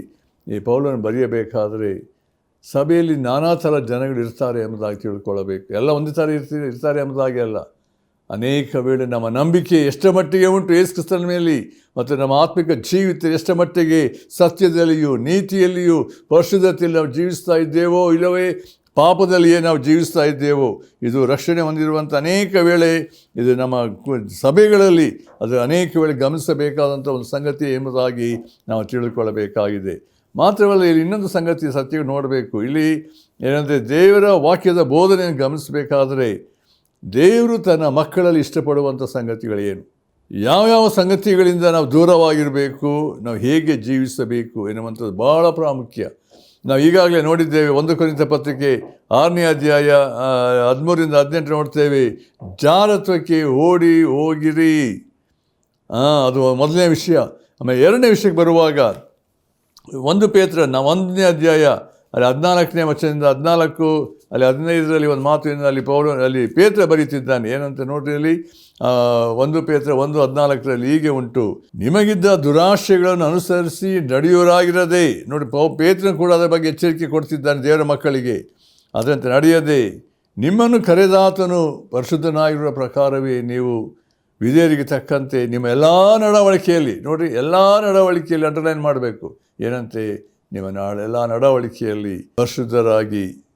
ಈ ಪೌಲನು ಬರೆಯಬೇಕಾದರೆ ಸಭೆಯಲ್ಲಿ ನಾನಾ ಥರ ಜನಗಳು ಇರ್ತಾರೆ ಎಂಬುದಾಗಿ ತಿಳ್ಕೊಳ್ಳಬೇಕು. ಎಲ್ಲ ಒಂದೇ ಥರ ಇರ್ತಾರೆ ಎಂಬುದಾಗಿ ಅಲ್ಲ. ಅನೇಕ ವೇಳೆ ನಮ್ಮ ನಂಬಿಕೆ ಎಷ್ಟರ ಮಟ್ಟಿಗೆ ಉಂಟು ಯೇಸು ಕ್ರಿಸ್ತನ ಮೇಲೆ, ಮತ್ತು ನಮ್ಮ ಆತ್ಮಿಕ ಜೀವಿತ ಎಷ್ಟರ ಮಟ್ಟಿಗೆ ಸತ್ಯದಲ್ಲಿಯೂ ನೀತಿಯಲ್ಲಿಯೂ ಪರಿಶುದ್ಧತೆಯಲ್ಲಿ ನಾವು ಜೀವಿಸ್ತಾ ಇದ್ದೇವೋ, ಇಲ್ಲವೇ ಪಾಪದಲ್ಲಿಯೇ ನಾವು ಜೀವಿಸ್ತಾ ಇದ್ದೇವೋ, ಇದು ರಕ್ಷಣೆ ಹೊಂದಿರುವಂಥ ಅನೇಕ ವೇಳೆ ಇದು ನಮ್ಮ ಸಭೆಗಳಲ್ಲಿ ಅದು ಅನೇಕ ವೇಳೆ ಗಮನಿಸಬೇಕಾದಂಥ ಒಂದು ಸಂಗತಿ ಎಂಬುದಾಗಿ ನಾವು ತಿಳಿದುಕೊಳ್ಳಬೇಕಾಗಿದೆ. ಮಾತ್ರವಲ್ಲ, ಇಲ್ಲಿ ಇನ್ನೊಂದು ಸಂಗತಿ ಸತ್ಯ ನೋಡಬೇಕು. ಇಲ್ಲಿ ಏನಂದರೆ, ದೇವರ ವಾಕ್ಯದ ಬೋಧನೆಯನ್ನು ಗಮನಿಸಬೇಕಾದರೆ ದೇವರು ತನ್ನ ಮಕ್ಕಳಲ್ಲಿ ಇಷ್ಟಪಡುವಂಥ ಸಂಗತಿಗಳೇನು, ಯಾವ್ಯಾವ ಸಂಗತಿಗಳಿಂದ ನಾವು ದೂರವಾಗಿರಬೇಕು, ನಾವು ಹೇಗೆ ಜೀವಿಸಬೇಕು ಎನ್ನುವಂಥದ್ದು ಭಾಳ ಪ್ರಾಮುಖ್ಯ. ನಾವು ಈಗಾಗಲೇ ನೋಡಿದ್ದೇವೆ. 1 ಕೊರಿಂಥ ಪತ್ರಿಕೆ 6ನೇ ಅಧ್ಯಾಯ 13-18 ನೋಡ್ತೇವೆ, ಜಾರತ್ವಕ್ಕೆ ಓಡಿ ಹೋಗಿರಿ. ಅದು ಮೊದಲನೇ ವಿಷಯ. ಆಮೇಲೆ 2ನೇ ವಿಷಯಕ್ಕೆ ಬರುವಾಗ 1 ಪೇತ್ರ 1ನೇ ಅಧ್ಯಾಯ ಅಲ್ಲಿ 14ನೇ ವಚನದಿಂದ 14 ಅಲ್ಲಿ 15ರಲ್ಲಿ ಒಂದು ಮಾತು ಅಲ್ಲಿ ಅಲ್ಲಿ ಪೇತ್ರ ಬರೀತಿದ್ದಾನೆ. ಏನಂತ ನೋಡ್ರಿ, ಅಲ್ಲಿ 1 ಪೇತ್ರ 1:14ರಲ್ಲಿ ಹೀಗೆ ಉಂಟು, ನಿಮಗಿದ್ದ ದುರಾಶೆಗಳನ್ನು ಅನುಸರಿಸಿ ನಡೆಯುವರಾಗಿರದೆ. ನೋಡಿ, ಪೇತ್ರನು ಕೂಡ ಅದರ ಬಗ್ಗೆ ಎಚ್ಚರಿಕೆ ಕೊಡ್ತಿದ್ದಾನೆ ದೇವರ ಮಕ್ಕಳಿಗೆ. ಅದರಂತೆ ನಡೆಯದೆ ನಿಮ್ಮನ್ನು ಕರೆದಾತನು ಪರಿಶುದ್ಧನಾಗಿರುವ ಪ್ರಕಾರವೇ ನೀವು ವಿಧೇಯರಿಗೆ ತಕ್ಕಂತೆ ನಿಮ್ಮ ಎಲ್ಲ ನಡವಳಿಕೆಯಲ್ಲಿ, ನೋಡಿರಿ, ಎಲ್ಲ ನಡವಳಿಕೆಯಲ್ಲಿ ಅಂಡರ್ಲೈನ್ ಮಾಡಬೇಕು. ಏನಂತೆ? ನಿಮ್ಮ ಎಲ್ಲ ನಡವಳಿಕೆಯಲ್ಲಿ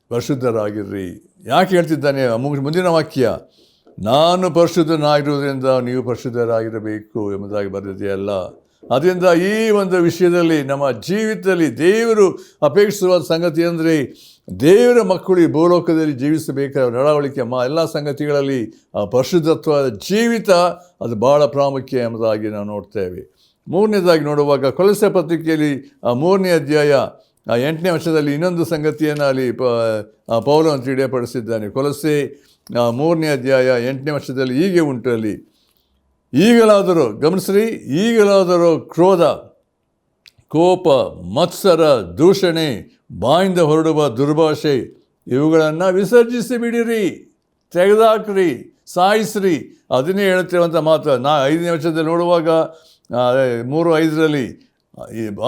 ಪರಿಶುದ್ಧರಾಗಿರ್ರಿ. ಯಾಕೆ ಹೇಳ್ತಿದ್ದಾನೆ? ಮುಂದಿನ ವಾಕ್ಯ, ನಾನು ಪರಿಶುದ್ಧನಾಗಿರುವುದರಿಂದ ನೀವು ಪರಿಶುದ್ಧರಾಗಿರಬೇಕು ಎಂಬುದಾಗಿ ಬರೆದಿದೆಯಲ್ಲ. ಅದರಿಂದ ಈ ಒಂದು ವಿಷಯದಲ್ಲಿ ನಮ್ಮ ಜೀವಿತದಲ್ಲಿ ದೇವರು ಅಪೇಕ್ಷಿಸುವ ಸಂಗತಿ ಅಂದರೆ, ದೇವರ ಮಕ್ಕಳು ಈ ಭೂಲೋಕದಲ್ಲಿ ಜೀವಿಸಬೇಕಾದ ನಡವಳಿಕೆ ಎಲ್ಲ ಸಂಗತಿಗಳಲ್ಲಿ ಆ ಪರಿಶುದ್ಧತ್ವದ ಜೀವಿತ ಅದು ಭಾಳ ಪ್ರಾಮುಖ್ಯ ಎಂಬುದಾಗಿ ನಾವು ನೋಡ್ತೇವೆ. ಮೂರನೇದಾಗಿ ನೋಡುವಾಗ ಕೊಲೊಸ್ಸೆ ಪತ್ರಿಕೆಯಲ್ಲಿ 3ನೇ ಅಧ್ಯಾಯ 8ನೇ ವರ್ಷದಲ್ಲಿ ಇನ್ನೊಂದು ಸಂಗತಿಯನ್ನು ಅಲ್ಲಿ ಪೌಲನು ತಿಳಿಯಪಡಿಸಿದ್ದಾನೆ. ಕೊಲೊಸ್ಸೆ 3ನೇ ಅಧ್ಯಾಯ 8ನೇ ವರ್ಷದಲ್ಲಿ ಹೀಗೆ ಉಂಟು ಅಲ್ಲಿ, ಈಗಲಾದರೂ ಗಮನಿಸ್ರಿ, ಈಗಲಾದರೂ ಕ್ರೋಧ, ಕೋಪ, ಮತ್ಸರ, ದೂಷಣೆ, ಬಾಯಿಂದ ಹೊರಡುವ ದುರ್ಭಾಷೆ ಇವುಗಳನ್ನು ವಿಸರ್ಜಿಸಿ ಬಿಡಿರಿ, ತೆಗೆದಾಕ್ರಿ, ಸಾಯಿಸ್ರಿ. ಅದನ್ನೇ ಹೇಳ್ತಿರುವಂಥ ಮಾತು 5ನೇ ವರ್ಷದಲ್ಲಿ ನೋಡುವಾಗ 3:5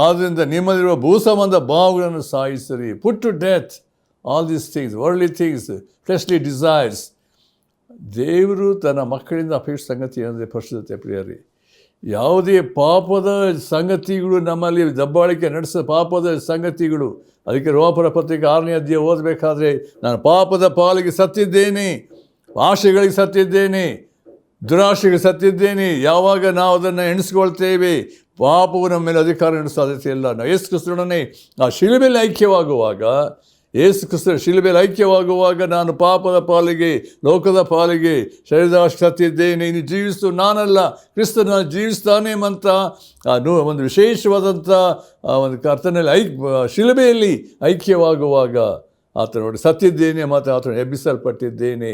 ಆದ್ದರಿಂದ ನಿಮ್ಮಲ್ಲಿರುವ ಭೂಸಂಬಂಧ ಭಾವಗಳನ್ನು ಸಾಯಿಸಿರಿ. Put to death all these things, worldly things, fleshly desires. ದೇವರು ತನ್ನ ಮಕ್ಕಳಿಂದ ಅಪೇಕ್ಷಿತ ಸಂಗತಿ ಅಂದರೆ ಪರಿಶುದ್ಧತೆ ಪ್ರಿಯರಿ. ಯಾವುದೇ ಪಾಪದ ಸಂಗತಿಗಳು ನಮ್ಮಲ್ಲಿ ದಬ್ಬಾಳಿಕೆ ನಡೆಸ ಪಾಪದ ಸಂಗತಿಗಳು, ಅದಕ್ಕೆ ರೋಮಪುರ ಪತ್ರಿಕೆ 6ನೇ ಅಧ್ಯಾಯ ಓದಬೇಕಾದ್ರೆ, ನಾನು ಪಾಪದ ಪಾಲಿಗೆ ಸತ್ತಿದ್ದೇನೆ, ಆಶೆಗಳಿಗೆ ಸತ್ತಿದ್ದೇನೆ, ದುರಾಶೆಗೆ ಸತ್ತಿದ್ದೇನೆ. ಯಾವಾಗ ನಾವು ಅದನ್ನು ಎಣಿಸ್ಕೊಳ್ತೇವೆ, ಪಾಪವು ನಮ್ಮ ಮೇಲೆ ಅಧಿಕಾರ ನಡೆಸೋ ಸಾಧ್ಯತೆ ಇಲ್ಲ. ನಾವು ಯೇಸು ಕ್ರಿಸ್ತನೊಡನೆ ಆ ಶಿಲುಬೆಯಲ್ಲಿ ಐಕ್ಯವಾಗುವಾಗ ನಾನು ಪಾಪದ ಪಾಲಿಗೆ, ಲೋಕದ ಪಾಲಿಗೆ, ಶರೀರದ ಸತ್ತಿದ್ದೇನೆ, ಇನ್ನು ಜೀವಿಸು ನಾನಲ್ಲ, ಕ್ರಿಸ್ತನ ಜೀವಿಸ್ತಾನೆ ಅಂತ ಒಂದು ವಿಶೇಷವಾದಂಥ ಒಂದು ಕರ್ತನಲ್ಲಿ ಶಿಲುಬೆಯಲ್ಲಿ ಐಕ್ಯವಾಗುವಾಗ ಆತ ನೋಡಿ ಸತ್ತಿದ್ದೇನೆ ಮತ್ತು ಆತನು ಎಬ್ಬಿಸಲ್ಪಟ್ಟಿದ್ದೇನೆ.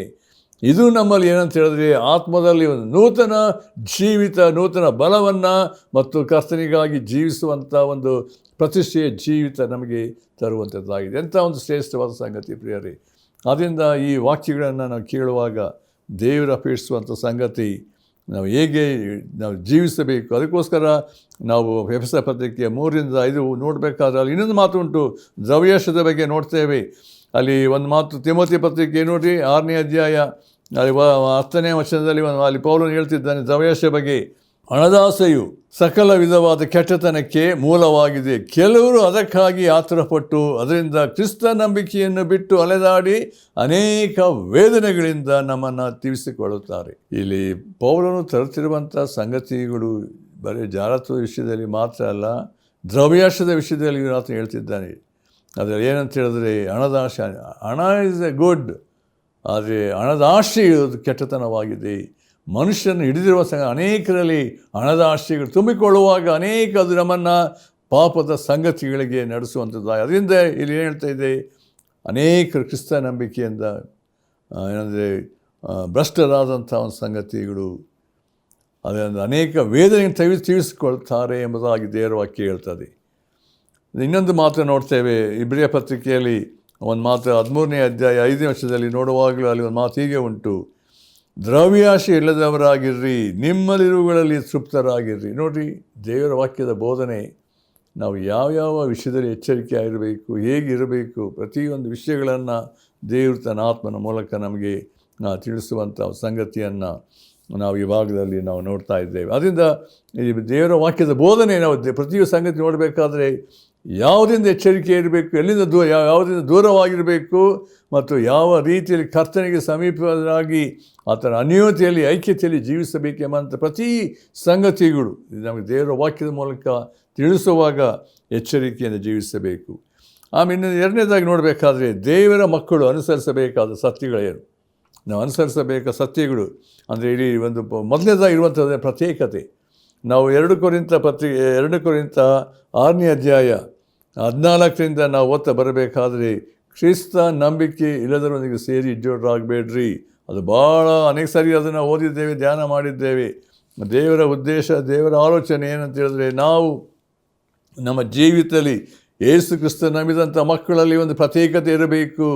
ಇದು ನಮ್ಮಲ್ಲಿ ಏನಂತ ಹೇಳಿದ್ರೆ, ಆತ್ಮದಲ್ಲಿ ಒಂದು ನೂತನ ಜೀವಿತ, ನೂತನ ಬಲವನ್ನು ಮತ್ತು ಕರ್ತನಿಗಾಗಿ ಜೀವಿಸುವಂಥ ಒಂದು ಪ್ರತಿಷ್ಠೆಯ ಜೀವಿತ ನಮಗೆ ತರುವಂಥದ್ದಾಗಿದೆ. ಎಂಥ ಒಂದು ಶ್ರೇಷ್ಠವಾದ ಸಂಗತಿ ಪ್ರಿಯರೇ. ಆದ್ದರಿಂದ ಈ ವಾಕ್ಯಗಳನ್ನು ನಾವು ಕೇಳುವಾಗ ದೇವರು ಅಪೇಕ್ಷಿಸುವಂಥ ಸಂಗತಿ ನಾವು ಹೇಗೆ ನಾವು ಜೀವಿಸಬೇಕು, ಅದಕ್ಕೋಸ್ಕರ ನಾವು ಎಫೆಸ ಪತ್ರಿಕೆ 3-5 ನೋಡಬೇಕಾದ್ರೆ ಅಲ್ಲಿ ಇನ್ನೊಂದು ಮಾತು ಉಂಟು, ದ್ರವ್ಯಾಶದ ಬಗ್ಗೆ ನೋಡ್ತೇವೆ. ಅಲ್ಲಿ ಒಂದು ಮಾತು ತಿಮೋಥಿ ಪತ್ರಿಕೆ ನೋಡಿರಿ 6ನೇ ಅಧ್ಯಾಯ ಅಲ್ಲಿ 10ನೇ ವಚನದಲ್ಲಿ ಅಲ್ಲಿ ಪೌಲನು ಹೇಳ್ತಿದ್ದಾನೆ ದ್ರವ್ಯಾಶೆ ಬಗ್ಗೆ. ಹಣದಾಸೆಯು ಸಕಲ ವಿಧವಾದ ಕೆಟ್ಟತನಕ್ಕೆ ಮೂಲವಾಗಿದೆ. ಕೆಲವರು ಅದಕ್ಕಾಗಿ ಆತುರಪಟ್ಟು ಅದರಿಂದ ಕ್ರಿಸ್ತ ನಂಬಿಕೆಯನ್ನು ಬಿಟ್ಟು ಅಲೆದಾಡಿ ಅನೇಕ ವೇದನೆಗಳಿಂದ ನಮ್ಮನ್ನು ತೀರಿಸಿಕೊಳ್ಳುತ್ತಾರೆ. ಇಲ್ಲಿ ಪೌಲನು ತರುತ್ತಿರುವಂಥ ಸಂಗತಿಗಳು ಬರೀ ಜಾರತ್ವದ ವಿಷಯದಲ್ಲಿ ಮಾತ್ರ ಅಲ್ಲ, ದ್ರವ್ಯಾಶದ ವಿಷಯದಲ್ಲಿ ಆತ ಹೇಳ್ತಿದ್ದಾನೆ. ಅದರಲ್ಲಿ ಏನಂತ ಹೇಳಿದ್ರೆ, ಹಣ ಇಸ್ ಎ ಗುಡ್, ಆದರೆ ಹಣದಾಶೆಯು ಕೆಟ್ಟತನವಾಗಿದೆ. ಮನುಷ್ಯನ ಹಿಡಿದಿರುವ ಅನೇಕರಲ್ಲಿ ಹಣದಾಶೆಗಳು ತುಂಬಿಕೊಳ್ಳುವಾಗ ಅದು ನಮ್ಮನ್ನು ಪಾಪದ ಸಂಗತಿಗಳಿಗೆ ನಡೆಸುವಂಥದ್ದು. ಅದರಿಂದ ಇಲ್ಲಿ ಏನು ಹೇಳ್ತಾ ಇದೆ, ಅನೇಕರು ಕ್ರಿಸ್ತ ನಂಬಿಕೆಯಿಂದ ಏನಂದರೆ ಭ್ರಷ್ಟರಾದಂಥ ಒಂದು ಸಂಗತಿಗಳು, ಅದರಿಂದ ಅನೇಕ ವೇದನೆಯನ್ನು ತೀರಿಸಿಕೊಳ್ತಾರೆ ಎಂಬುದಾಗಿ ದೇವರ ವಾಕ್ಯ ಹೇಳ್ತದೆ. ಇನ್ನೊಂದು ಮಾತು ನೋಡ್ತೇವೆ ಇಬ್ರಿಯ ಪತ್ರಿಕೆಯಲ್ಲಿ, ಒಂದು ಮಾತು 13ನೇ ಅಧ್ಯಾಯ 5ನೇ ವರ್ಷದಲ್ಲಿ ನೋಡುವಾಗಲೂ ಅಲ್ಲಿ ಒಂದು ಮಾತು ಹೀಗೆ ಉಂಟು, ದ್ರವ್ಯಾಶೆ ಇಲ್ಲದವರಾಗಿರ್ರಿ, ನಿಮ್ಮಲ್ಲಿರುವುಗಳಲ್ಲಿ ತೃಪ್ತರಾಗಿರ್ರಿ. ನೋಡಿರಿ, ದೇವರ ವಾಕ್ಯದ ಬೋಧನೆ ನಾವು ಯಾವ ವಿಷಯದಲ್ಲಿ ಎಚ್ಚರಿಕೆ ಆಗಿರಬೇಕು, ಹೇಗಿರಬೇಕು, ಪ್ರತಿಯೊಂದು ವಿಷಯಗಳನ್ನು ದೇವರು ತನ್ನ ಆತ್ಮನ ಮೂಲಕ ನಮಗೆ ತಿಳಿಸುವಂಥ ಸಂಗತಿಯನ್ನು ನಾವು ಈ ಭಾಗದಲ್ಲಿ ನಾವು ನೋಡ್ತಾ ಇದ್ದೇವೆ. ಅದರಿಂದ ಈ ದೇವರ ವಾಕ್ಯದ ಬೋಧನೆ ನಾವು ಪ್ರತಿಯೊಂದು ಸಂಗತಿ ನೋಡಬೇಕಾದ್ರೆ ಯಾವುದರಿಂದ ಎಚ್ಚರಿಕೆ ಇರಬೇಕು, ಎಲ್ಲಿಂದ ಯಾವುದರಿಂದ ದೂರವಾಗಿರಬೇಕು ಮತ್ತು ಯಾವ ರೀತಿಯಲ್ಲಿ ಕರ್ತನಿಗೆ ಸಮೀಪರಾಗಿ ಆತನ ಅನ್ಯೋನ್ಯತೆಯಲ್ಲಿ ಐಕ್ಯತೆಯಲ್ಲಿ ಜೀವಿಸಬೇಕೆಂಬಂಥ ಪ್ರತಿ ಸಂಗತಿಗಳು ನಮಗೆ ದೇವರ ವಾಕ್ಯದ ಮೂಲಕ ತಿಳಿಸುವಾಗ ಎಚ್ಚರಿಕೆಯಿಂದ ಜೀವಿಸಬೇಕು. ಆಮೇಲೆ ಎರಡನೇದಾಗಿ ನೋಡಬೇಕಾದ್ರೆ ದೇವರ ಮಕ್ಕಳು ಅನುಸರಿಸಬೇಕಾದ ಸತ್ಯಗಳೇನು, ನಾವು ಅನುಸರಿಸಬೇಕಾದ ಸತ್ಯಗಳು ಅಂದರೆ ಇಲ್ಲಿ ಒಂದು ಮೊದಲನೇದಾಗಿರುವಂಥದ್ದು ಪ್ರತ್ಯೇಕತೆ. ನಾವು 2 ಕೊರಿಂಥ 6ನೇ ಅಧ್ಯಾಯ 14ರಿಂದ ನಾವು ಓದ್ತಾ ಬರಬೇಕಾದ್ರೆ, ಕ್ರಿಸ್ತ ನಂಬಿಕೆ ಇಲ್ಲದರೊಂದಿಗೆ ಸೇರಿ ಇದ್ದವರಾಗಬೇಡ್ರಿ. ಅದು ಭಾಳ ಅನೇಕ ಸಾರಿ ಅದನ್ನು ಓದಿದ್ದೇವೆ, ಧ್ಯಾನ ಮಾಡಿದ್ದೇವೆ. ದೇವರ ಉದ್ದೇಶ, ದೇವರ ಆಲೋಚನೆ ಏನಂತ ಹೇಳಿದ್ರೆ, ನಾವು ನಮ್ಮ ಜೀವಿತದಲ್ಲಿ ಯೇಸು ಕ್ರಿಸ್ತ ನಂಬಿದಂಥ ಮಕ್ಕಳಲ್ಲಿ ಒಂದು ಪ್ರತ್ಯೇಕತೆ ಇರಬೇಕು.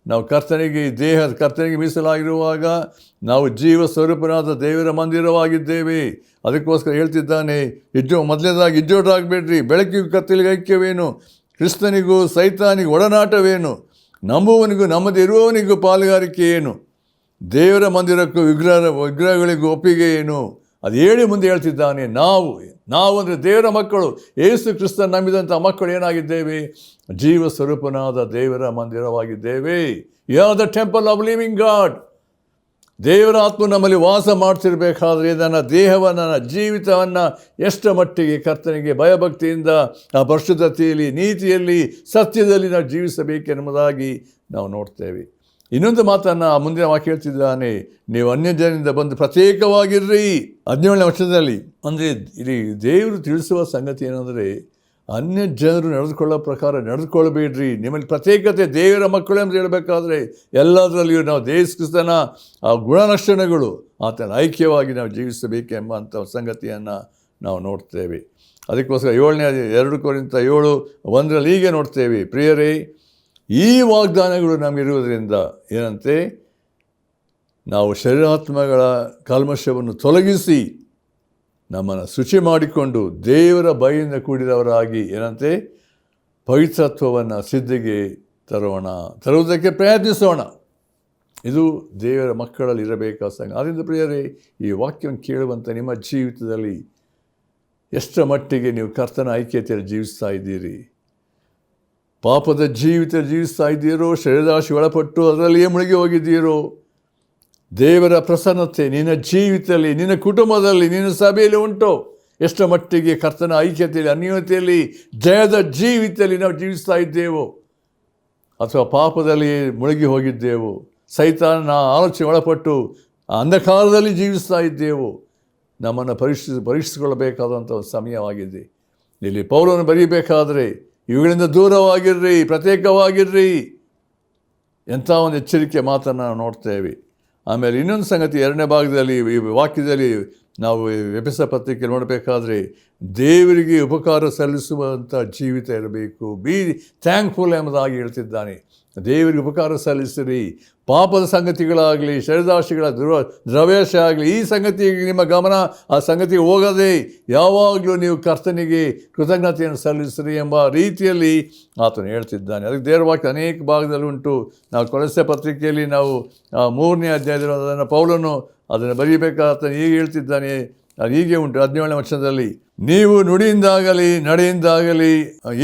ನಾವು ಕರ್ತನಿಗೆ ಮೀಸಲಾಗಿರುವಾಗ ನಾವು ಜೀವ ಸ್ವರೂಪನಾದ ದೇವರ ಮಂದಿರವಾಗಿದ್ದೇವೆ. ಅದಕ್ಕೋಸ್ಕರ ಹೇಳ್ತಿದ್ದಾನೆ, ಮೊದಲನೇದಾಗಿ ಇದ್ದವರಾಗಬೇಡ್ರಿ, ಬೆಳಕಿಗೂ ಕತ್ತಲಿಗೆ ಐಕ್ಯವೇನು, ಕ್ರಿಸ್ತನಿಗೂ ಸೈತಾನಿಗೂ ಒಡನಾಟವೇನು, ನಂಬುವನಿಗೂ ನಮ್ಮದೇ ಇರುವವನಿಗೂ ಪಾಲುಗಾರಿಕೆ ಏನು. ದೇವರ ಮಂದಿರಕ್ಕೂ ವಿಗ್ರಹಗಳಿಗೂ ಒಪ್ಪಿಗೆ ಏನು? ಅದು ಹೇಳಿ ಮುಂದೆ ಹೇಳ್ತಿದ್ದಾನೆ, ನಾವು ಅಂದರೆ ದೇವರ ಮಕ್ಕಳು, ಯೇಸು ಕ್ರಿಸ್ತನ ನಂಬಿದಂಥ ಮಕ್ಕಳು ಏನಾಗಿದ್ದೇವೆ? ಜೀವ ಸ್ವರೂಪನಾದ ದೇವರ ಮಂದಿರವಾಗಿದ್ದೇವೆ. You are the temple of living God. ದೇವರ ಆತ್ಮ ನಮ್ಮಲ್ಲಿ ವಾಸ ಮಾಡ್ತಿರ್ಬೇಕಾದ್ರೆ ನನ್ನ ದೇಹವನ್ನು, ನನ್ನ ಜೀವಿತವನ್ನು ಎಷ್ಟು ಮಟ್ಟಿಗೆ ಕರ್ತನಿಗೆ ಭಯಭಕ್ತಿಯಿಂದ ಆ ಪರಿಶುದ್ಧತೆಯಲ್ಲಿ, ನೀತಿಯಲ್ಲಿ, ಸತ್ಯದಲ್ಲಿ ನಾವು ಜೀವಿಸಬೇಕೆನ್ನುವುದಾಗಿ ನಾವು ನೋಡ್ತೇವೆ. ಇನ್ನೊಂದು ಮಾತನ್ನು ಮುಂದಿನ ವಾಕ್ಯ ಹೇಳ್ತಿದ್ದಾನೆ, ನೀವು ಅನ್ಯಜನರಿಂದ ಬಂದು ಪ್ರತ್ಯೇಕವಾಗಿರ್ರಿ. 17ನೇ ವರ್ಷದಲ್ಲಿ ಅಂದರೆ ಇಲ್ಲಿ ದೇವರು ತಿಳಿಸುವ ಸಂಗತಿ ಏನಂದರೆ, ಅನ್ಯ ಜನರು ನಡೆದುಕೊಳ್ಳೋ ಪ್ರಕಾರ ನಡೆದುಕೊಳ್ಬೇಡ್ರಿ. ನಿಮ್ಮಲ್ಲಿ ಪ್ರತ್ಯೇಕತೆ, ದೇವರ ಮಕ್ಕಳು ಅಂತ ಹೇಳಬೇಕಾದ್ರೆ ಎಲ್ಲದರಲ್ಲಿಯೂ ನಾವು ಯೇಸು ಕ್ರಿಸ್ತನ ಆ ಗುಣಲಕ್ಷಣಗಳು, ಆತನ ಐಕ್ಯವಾಗಿ ನಾವು ಜೀವಿಸಬೇಕೆಂಬಂಥ ಸಂಗತಿಯನ್ನು ನಾವು ನೋಡ್ತೇವೆ. ಅದಕ್ಕೋಸ್ಕರ 2 ಕೊರಿಂಥ 7:1 ಹೀಗೆ ನೋಡ್ತೇವೆ, ಪ್ರಿಯರೇ, ಈ ವಾಗ್ದಾನಗಳು ನಮಗಿರುವುದರಿಂದ ಏನಂತೆ, ನಾವು ಶರೀರಾತ್ಮಗಳ ಕಲ್ಮಶವನ್ನು ತೊಲಗಿಸಿ ನಮ್ಮನ್ನು ಶುಚಿ ಮಾಡಿಕೊಂಡು ದೇವರ ಭಯದಿಂದ ಕೂಡಿದವರಾಗಿ ಏನಂತೆ, ಪವಿತ್ರತ್ವವನ್ನು ಸಿದ್ಧಿಗೆ ತರುವುದಕ್ಕೆ ಪ್ರಯತ್ನಿಸೋಣ. ಇದು ದೇವರ ಮಕ್ಕಳಲ್ಲಿ ಇರಬೇಕಾದ ಸಂಗತಿ. ಆದ್ದರಿಂದ ಪ್ರಿಯರೇ, ಈ ವಾಕ್ಯವನ್ನು ಕೇಳುವಂಥ ನಿಮ್ಮ ಜೀವಿತದಲ್ಲಿ ಎಷ್ಟರ ಮಟ್ಟಿಗೆ ನೀವು ಕರ್ತನ ಐಕ್ಯತೆಯಲ್ಲಿ ಜೀವಿಸ್ತಾ ಇದ್ದೀರಿ? ಪಾಪದ ಜೀವಿತ ಜೀವಿಸ್ತಾ ಇದ್ದೀರೋ? ಶರೀರದಾಶಿ ಒಳಪಟ್ಟು ಅದರಲ್ಲಿಯೇ ಮುಳುಗಿ ಹೋಗಿದ್ದೀರೋ? ದೇವರ ಪ್ರಸನ್ನತೆ ನಿನ್ನ ಜೀವಿತದಲ್ಲಿ, ನಿನ್ನ ಕುಟುಂಬದಲ್ಲಿ, ನಿನ್ನ ಸಭೆಯಲ್ಲಿ ಉಂಟು? ಎಷ್ಟರ ಮಟ್ಟಿಗೆ ಕರ್ತನ ಐಕ್ಯತೆಯಲ್ಲಿ, ಅನ್ಯೋನ್ಯತೆಯಲ್ಲಿ, ಜಯದ ಜೀವಿತದಲ್ಲಿ ನಾವು ಜೀವಿಸ್ತಾ ಇದ್ದೇವೋ? ಅಥವಾ ಪಾಪದಲ್ಲಿ ಮುಳುಗಿ ಹೋಗಿದ್ದೇವೋ? ಸೈತಾನನ ಆಲೋಚನೆ ಒಳಪಟ್ಟು ಅಂಧಕಾರದಲ್ಲಿ ಜೀವಿಸ್ತಾ ಇದ್ದೇವೋ? ನಮ್ಮನ್ನು ಪರೀಕ್ಷಿಸಿಕೊಳ್ಳಬೇಕಾದಂಥ ಒಂದು ಸಮಯವಾಗಿದೆ. ಇಲ್ಲಿ ಪೌಲನು ಬರೀಬೇಕಾದರೆ, ಇವುಗಳಿಂದ ದೂರವಾಗಿರ್ರಿ, ಪ್ರತ್ಯೇಕವಾಗಿರ್ರಿ, ಎಂಥ ಒಂದು ಎಚ್ಚರಿಕೆ ಮಾತನ್ನು ನಾವು ನೋಡ್ತೇವೆ. ಆಮೇಲೆ ಇನ್ನೊಂದು ಸಂಗತಿ 2ನೇ ಭಾಗದಲ್ಲಿ ಈ ವಾಕ್ಯದಲ್ಲಿ ನಾವು ಎಫೆಸ ಪತ್ರಿಕೆ ನೋಡಬೇಕಾದ್ರೆ, ದೇವರಿಗೆ ಉಪಕಾರ ಸಲ್ಲಿಸುವಂಥ ಜೀವಿತ ಇರಬೇಕು. ಬಿ ಥ್ಯಾಂಕ್ಫುಲ್ ಎಂಬುದಾಗಿ ಹೇಳ್ತಿದ್ದಾನೆ. ದೇವರಿಗೆ ಉಪಕಾರ ಸಲ್ಲಿಸಿರಿ. ಪಾಪದ ಸಂಗತಿಗಳಾಗಲಿ, ಶರೀರಾಶಿಗಳ ದ್ರವ್ಯಾಶ ಆಗಲಿ, ಈ ಸಂಗತಿಗೆ ನಿಮ್ಮ ಗಮನ ಆ ಸಂಗತಿಗೆ ಹೋಗದೆ ಯಾವಾಗಲೂ ನೀವು ಕರ್ತನಿಗೆ ಕೃತಜ್ಞತೆಯನ್ನು ಸಲ್ಲಿಸಿರಿ ಎಂಬ ರೀತಿಯಲ್ಲಿ ಆತನು ಹೇಳ್ತಿದ್ದಾನೆ. ಅದಕ್ಕೆ ದೇವರ ವಾಕ್ಯ ಅನೇಕ ಭಾಗದಲ್ಲಿ ಉಂಟು. ನಾವು ಕೊಲೊಸ್ಸೆ ಪತ್ರಿಕೆಯಲ್ಲಿ ನಾವು 3ನೇ ಅಧ್ಯಾಯದಲ್ಲಿ ಅದನ್ನು ಪೌಲನು ಅದನ್ನು ಬರೀಬೇಕಾದ ಹೀಗೆ ಹೇಳ್ತಿದ್ದಾನೆ. ಅದು ಹೀಗೆ ಉಂಟು 17ನೇ ವಚನದಲ್ಲಿ, ನೀವು ನುಡಿಯಿಂದಾಗಲಿ ನಡೆಯಿಂದಾಗಲಿ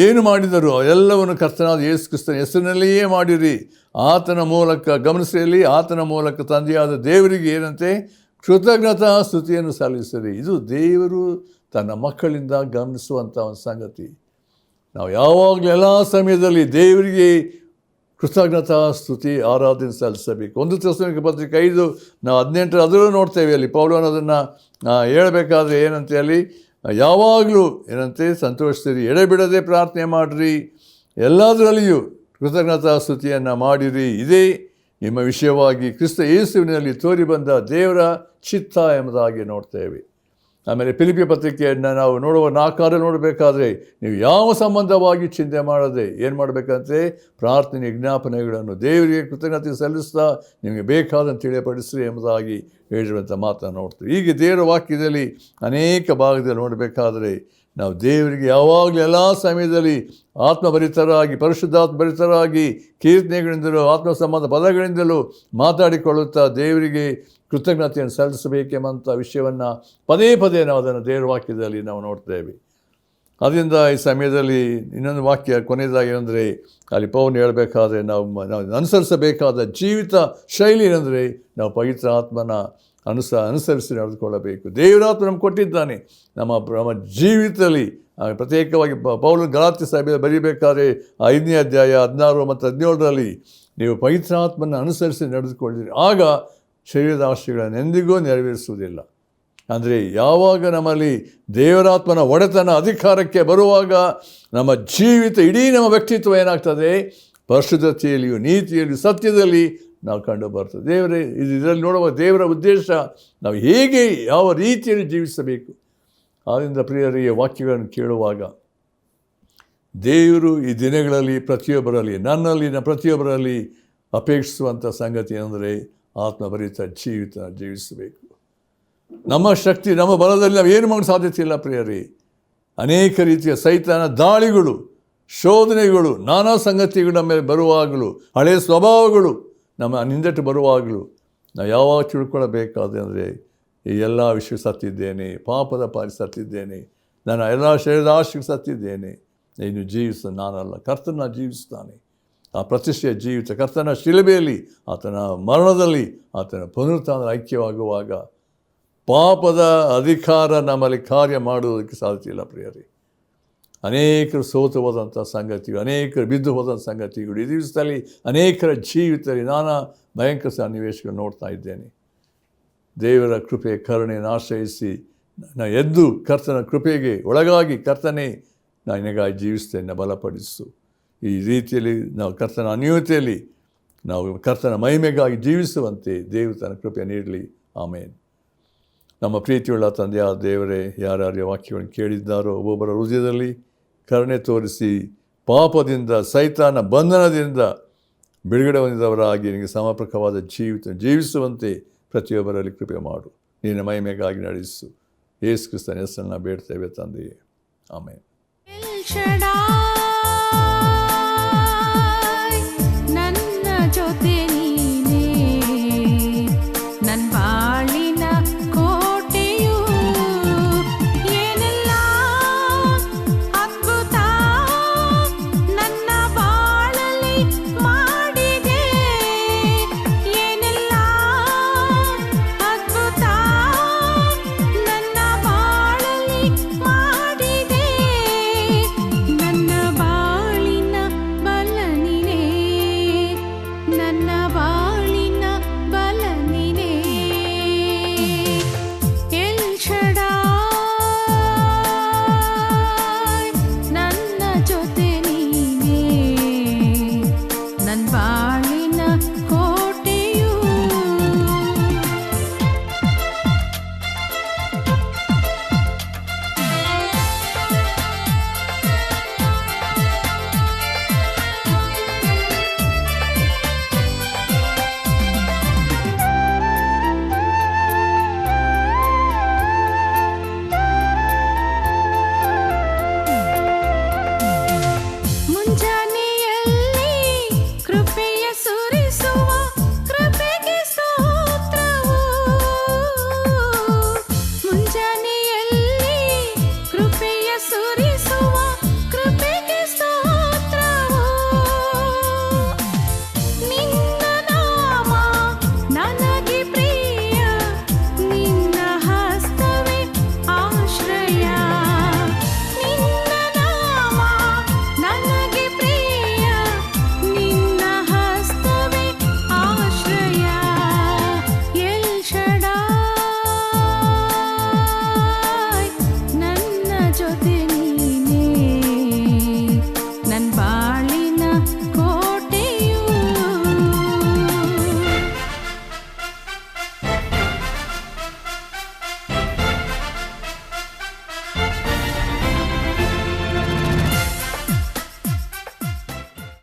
ಏನು ಮಾಡಿದರೂ ಎಲ್ಲವನ್ನು ಕರ್ತನಾದ ಯೇಸು ಕ್ರಿಸ್ತನ ಹೆಸರಿನಲ್ಲಿಯೇ ಮಾಡಿರಿ. ಆತನ ಮೂಲಕ ಗಮನಿಸಲಿ, ಆತನ ಮೂಲಕ ತಂದೆಯಾದ ದೇವರಿಗೆ ಏನಂತೆ, ಕೃತಜ್ಞತಾ ಸ್ತುತಿಯನ್ನು ಸಲ್ಲಿಸಿರಿ. ಇದು ದೇವರು ತನ್ನ ಮಕ್ಕಳಿಂದ ಗಮನಿಸುವಂಥ ಒಂದು ಸಂಗತಿ. ನಾವು ಯಾವಾಗಲೂ ಎಲ್ಲ ಸಮಯದಲ್ಲಿ ದೇವರಿಗೆ ಕೃತಜ್ಞತಾ ಸ್ತುತಿ ಆರಾಧನೆ ಸಲ್ಲಿಸಬೇಕು. 1 ತೆಸಲೋನಿಕ ಪತ್ರಿಕೆ 5 ನಾವು 18 ಅದರಲ್ಲೂ ನೋಡ್ತೇವೆ. ಅಲ್ಲಿ ಪೌಲನು ಅದನ್ನು ಹೇಳಬೇಕಾದ್ರೆ ಏನಂತೆ, ಅಲ್ಲಿ ಯಾವಾಗಲೂ ಏನಂತೆ ಸಂತೋಷಿಸಿರಿ, ಎಡೆಬಿಡದೆ ಪ್ರಾರ್ಥನೆ ಮಾಡಿರಿ, ಎಲ್ಲದರಲ್ಲಿಯೂ ಕೃತಜ್ಞತಾ ಸ್ತುತಿಯನ್ನು ಮಾಡಿರಿ. ಇದೇ ನಿಮ್ಮ ವಿಷಯವಾಗಿ ಕ್ರಿಸ್ತ ಯೇಸುವಿನಲ್ಲಿ ತೋರಿ ಬಂದ ದೇವರ ಚಿತ್ತ ಎಂಬುದಾಗಿ ನೋಡ್ತೇವೆ. ಆಮೇಲೆ ಫಿಲಿಪ್ಪಿ ಪತ್ರಿಕೆಯನ್ನು ನಾವು ನೋಡುವ 4 ನೋಡಬೇಕಾದ್ರೆ, ನೀವು ಯಾವ ಸಂಬಂಧವಾಗಿ ಚಿಂತೆ ಮಾಡದೆ ಏನು ಮಾಡಬೇಕಂತೆ, ಪ್ರಾರ್ಥನೆ ವಿಜ್ಞಾಪನೆಗಳನ್ನು ದೇವರಿಗೆ ಕೃತಜ್ಞತೆ ಸಲ್ಲಿಸ್ತಾ ನಿಮಗೆ ಬೇಕಾದಂತ ತಿಳಿಯಪಡಿಸ್ರಿ ಎಂಬುದಾಗಿ ಹೇಳಿರುವಂಥ ಮಾತನ್ನು ನೋಡ್ತೀವಿ. ಹೀಗೆ ದೇವರ ವಾಕ್ಯದಲ್ಲಿ ಅನೇಕ ಭಾಗದಲ್ಲಿ ನೋಡಬೇಕಾದರೆ ನಾವು ದೇವರಿಗೆ ಯಾವಾಗಲೂ ಎಲ್ಲ ಸಮಯದಲ್ಲಿ ಆತ್ಮಭರಿತರಾಗಿ, ಪರಿಶುದ್ಧಾತ್ಮ ಭರಿತರಾಗಿ, ಕೀರ್ತನೆಗಳಿಂದಲೂ ಆತ್ಮ ಸಂಬಂಧ ಪದಗಳಿಂದಲೂ ಮಾತಾಡಿಕೊಳ್ಳುತ್ತಾ ದೇವರಿಗೆ ಕೃತಜ್ಞತೆಯನ್ನು ಸಲ್ಲಿಸಬೇಕೆಂಬಂಥ ವಿಷಯವನ್ನು ಪದೇ ನಾವು ಅದನ್ನು ದೇವರ ವಾಕ್ಯದಲ್ಲಿ ನಾವು ನೋಡ್ತೇವೆ. ಅದರಿಂದ ಈ ಸಮಯದಲ್ಲಿ ಇನ್ನೊಂದು ವಾಕ್ಯ ಕೊನೆಯದಾಗಿ ಏನಂದರೆ, ಅಲ್ಲಿ ಪೌಲನು ಹೇಳಬೇಕಾದ್ರೆ ನಾವು ಅನುಸರಿಸಬೇಕಾದ ಜೀವಿತ ಶೈಲಿ ಏನಂದರೆ, ನಾವು ಪವಿತ್ರ ಆತ್ಮನ ಅನುಸರಿಸಿ ನಡೆದುಕೊಳ್ಳಬೇಕು. ದೇವರಾತ್ಮ ನಮ್ಗೆ ಕೊಟ್ಟಿದ್ದಾನೆ. ನಮ್ಮ ಜೀವಿತದಲ್ಲಿ ಪ್ರತ್ಯೇಕವಾಗಿ ಪೌಲನು ಗಲಾತ್ಯ ಸಭೆಯಲ್ಲಿ ಬರೀಬೇಕಾದ್ರೆ 5ನೇ ಅಧ್ಯಾಯ 16 ಮತ್ತು 17ರಲ್ಲಿ ನೀವು ಪವಿತ್ರಾತ್ಮನ ಅನುಸರಿಸಿ ನಡೆದುಕೊಳ್ಳಿರಿ, ಆಗ ಶರೀರದ ಆಶೆಗಳನ್ನು ಎಂದಿಗೂ ನೆರವೇರಿಸುವುದಿಲ್ಲ. ಅಂದರೆ ಯಾವಾಗ ನಮ್ಮಲ್ಲಿ ದೇವರಾತ್ಮನ ಒಡೆತನ ಅಧಿಕಾರಕ್ಕೆ ಬರುವಾಗ ನಮ್ಮ ಜೀವಿತ, ಇಡೀ ನಮ್ಮ ವ್ಯಕ್ತಿತ್ವ ಏನಾಗ್ತದೆ, ಪರಿಶುದ್ಧತೆಯಲ್ಲಿಯೂ ನೀತಿಯಲ್ಲಿಯೂ ಸತ್ಯದಲ್ಲಿ ನಾವು ಕಂಡು ಬರ್ತದೆ. ಇದರಲ್ಲಿ ನೋಡುವ ದೇವರ ಉದ್ದೇಶ ನಾವು ಹೇಗೆ, ಯಾವ ರೀತಿಯಲ್ಲಿ ಜೀವಿಸಬೇಕು. ಆದ್ದರಿಂದ ಪ್ರಿಯರಿಗೆ ವಾಕ್ಯಗಳನ್ನು ಕೇಳುವಾಗ ದೇವರು ಈ ದಿನಗಳಲ್ಲಿ ಪ್ರತಿಯೊಬ್ಬರಲ್ಲಿ, ಪ್ರತಿಯೊಬ್ಬರಲ್ಲಿ ಅಪೇಕ್ಷಿಸುವಂಥ ಸಂಗತಿ ಅಂದರೆ ಆತ್ಮಭರಿತ ಜೀವಿತ ಜೀವಿಸಬೇಕು. ನಮ್ಮ ಶಕ್ತಿ, ನಮ್ಮ ಬಲದಲ್ಲಿ ನಾವು ಏನು ಮಾಡೋ ಸಾಧ್ಯತೆ ಇಲ್ಲ ಪ್ರಿಯರೇ. ಅನೇಕ ರೀತಿಯ ಸೈತಾನ ದಾಳಿಗಳು, ಶೋಧನೆಗಳು, ನಾನಾ ಸಂಗತಿಗಳು ನಮ್ಮ ಮೇಲೆ ಬರುವಾಗಲೂ, ಹಳೆಯ ಸ್ವಭಾವಗಳು ನಮ್ಮ ನಿಂದಟ್ಟು ಬರುವಾಗಲೂ ನಾವು ಯಾವಾಗ ತಿಳ್ಕೊಳ್ಬೇಕಾದ್ರೆ ಅಂದರೆ ಈ ಎಲ್ಲ ವಿಷಯ ಸತ್ತಿದ್ದೇನೆ, ಪಾಪದ ಪಾಲಿ ಸತ್ತಿದ್ದೇನೆ, ನನ್ನ ಎಲ್ಲ ಶರೀರಾಶಿಗೆ ಸತ್ತಿದ್ದೇನೆ, ಇನ್ನು ಜೀವಿಸ ನಾನಲ್ಲ, ಕರ್ತನ ಜೀವಿಸ್ತಾನೆ. ಆ ಪ್ರತಿಷ್ಠೆಯ ಜೀವಿತ ಕರ್ತನ ಶಿಲುಬೆಯಲ್ಲಿ, ಆತನ ಮರಣದಲ್ಲಿ, ಆತನ ಪುನರುತ್ಥಾನದ ಐಕ್ಯವಾಗುವಾಗ ಪಾಪದ ಅಧಿಕಾರ ನಮ್ಮಲ್ಲಿ ಕಾರ್ಯ ಮಾಡುವುದಕ್ಕೆ ಸಾಧ್ಯ ಇಲ್ಲ ಪ್ರಿಯರೇ. ಅನೇಕರು ಸೋತು ಹೋದಂಥ ಸಂಗತಿಗಳು, ಅನೇಕರು ಬಿದ್ದು ಹೋದಂಥ ಸಂಗತಿಗಳು, ಈ ದಿವಸದಲ್ಲಿ ಅನೇಕರ ಜೀವಿತದಲ್ಲಿ ನಾನಾ ಭಯಂಕರ ಸನ್ನಿವೇಶಗಳು ನೋಡ್ತಾ ಇದ್ದೇನೆ. ದೇವರ ಕೃಪೆ ಕರುಣೆಯನ್ನು ಆಶ್ರಯಿಸಿ ನಾನು ಎದ್ದು ಕರ್ತನ ಕೃಪೆಗೆ ಒಳಗಾಗಿ ಕರ್ತನೇ ನಾನು ನಿನಗಾಗಿ ಜೀವಿಸ್ತೇನೆ, ಬಲಪಡಿಸು. ಈ ರೀತಿಯಲ್ಲಿ ನಾವು ಕರ್ತನ ಅನ್ಯೋನ್ಯತೆಯಲ್ಲಿ ನಾವು ಕರ್ತನ ಮಹಿಮೆಗಾಗಿ ಜೀವಿಸುವಂತೆ ದೇವರು ತನ್ನ ಕೃಪೆ ನೀಡಲಿ. ಆಮೇನ್. ನಮ್ಮ ಪ್ರೀತಿಯುಳ್ಳ ತಂದೆಯಾದ ದೇವರೇ, ಯಾರ್ಯಾರ ವಾಕ್ಯಗಳನ್ನು ಕೇಳಿದ್ದಾರೋ ಒಬ್ಬೊಬ್ಬರ ಹೃದಯದಲ್ಲಿ ಕರುಣೆ ತೋರಿಸಿ ಪಾಪದಿಂದ ಸೈತಾನ ಬಂಧನದಿಂದ ಬಿಡುಗಡೆ ಹೊಂದಿದವರಾಗಿ ನಿನಗೆ ಸಮರ್ಪಕವಾದ ಜೀವಿತ ಜೀವಿಸುವಂತೆ ಪ್ರತಿಯೊಬ್ಬರಲ್ಲಿ ಕೃಪೆ ಮಾಡು. ನಿನ್ನ ಮಹಿಮೆಗಾಗಿ ನಡೆಸು. ಯೇಸು ಕ್ರಿಸ್ತನ ಹೆಸರನ್ನು ಬೇಡ್ತೇವೆ ತಂದೆಯೇ. ಆಮೇನ್.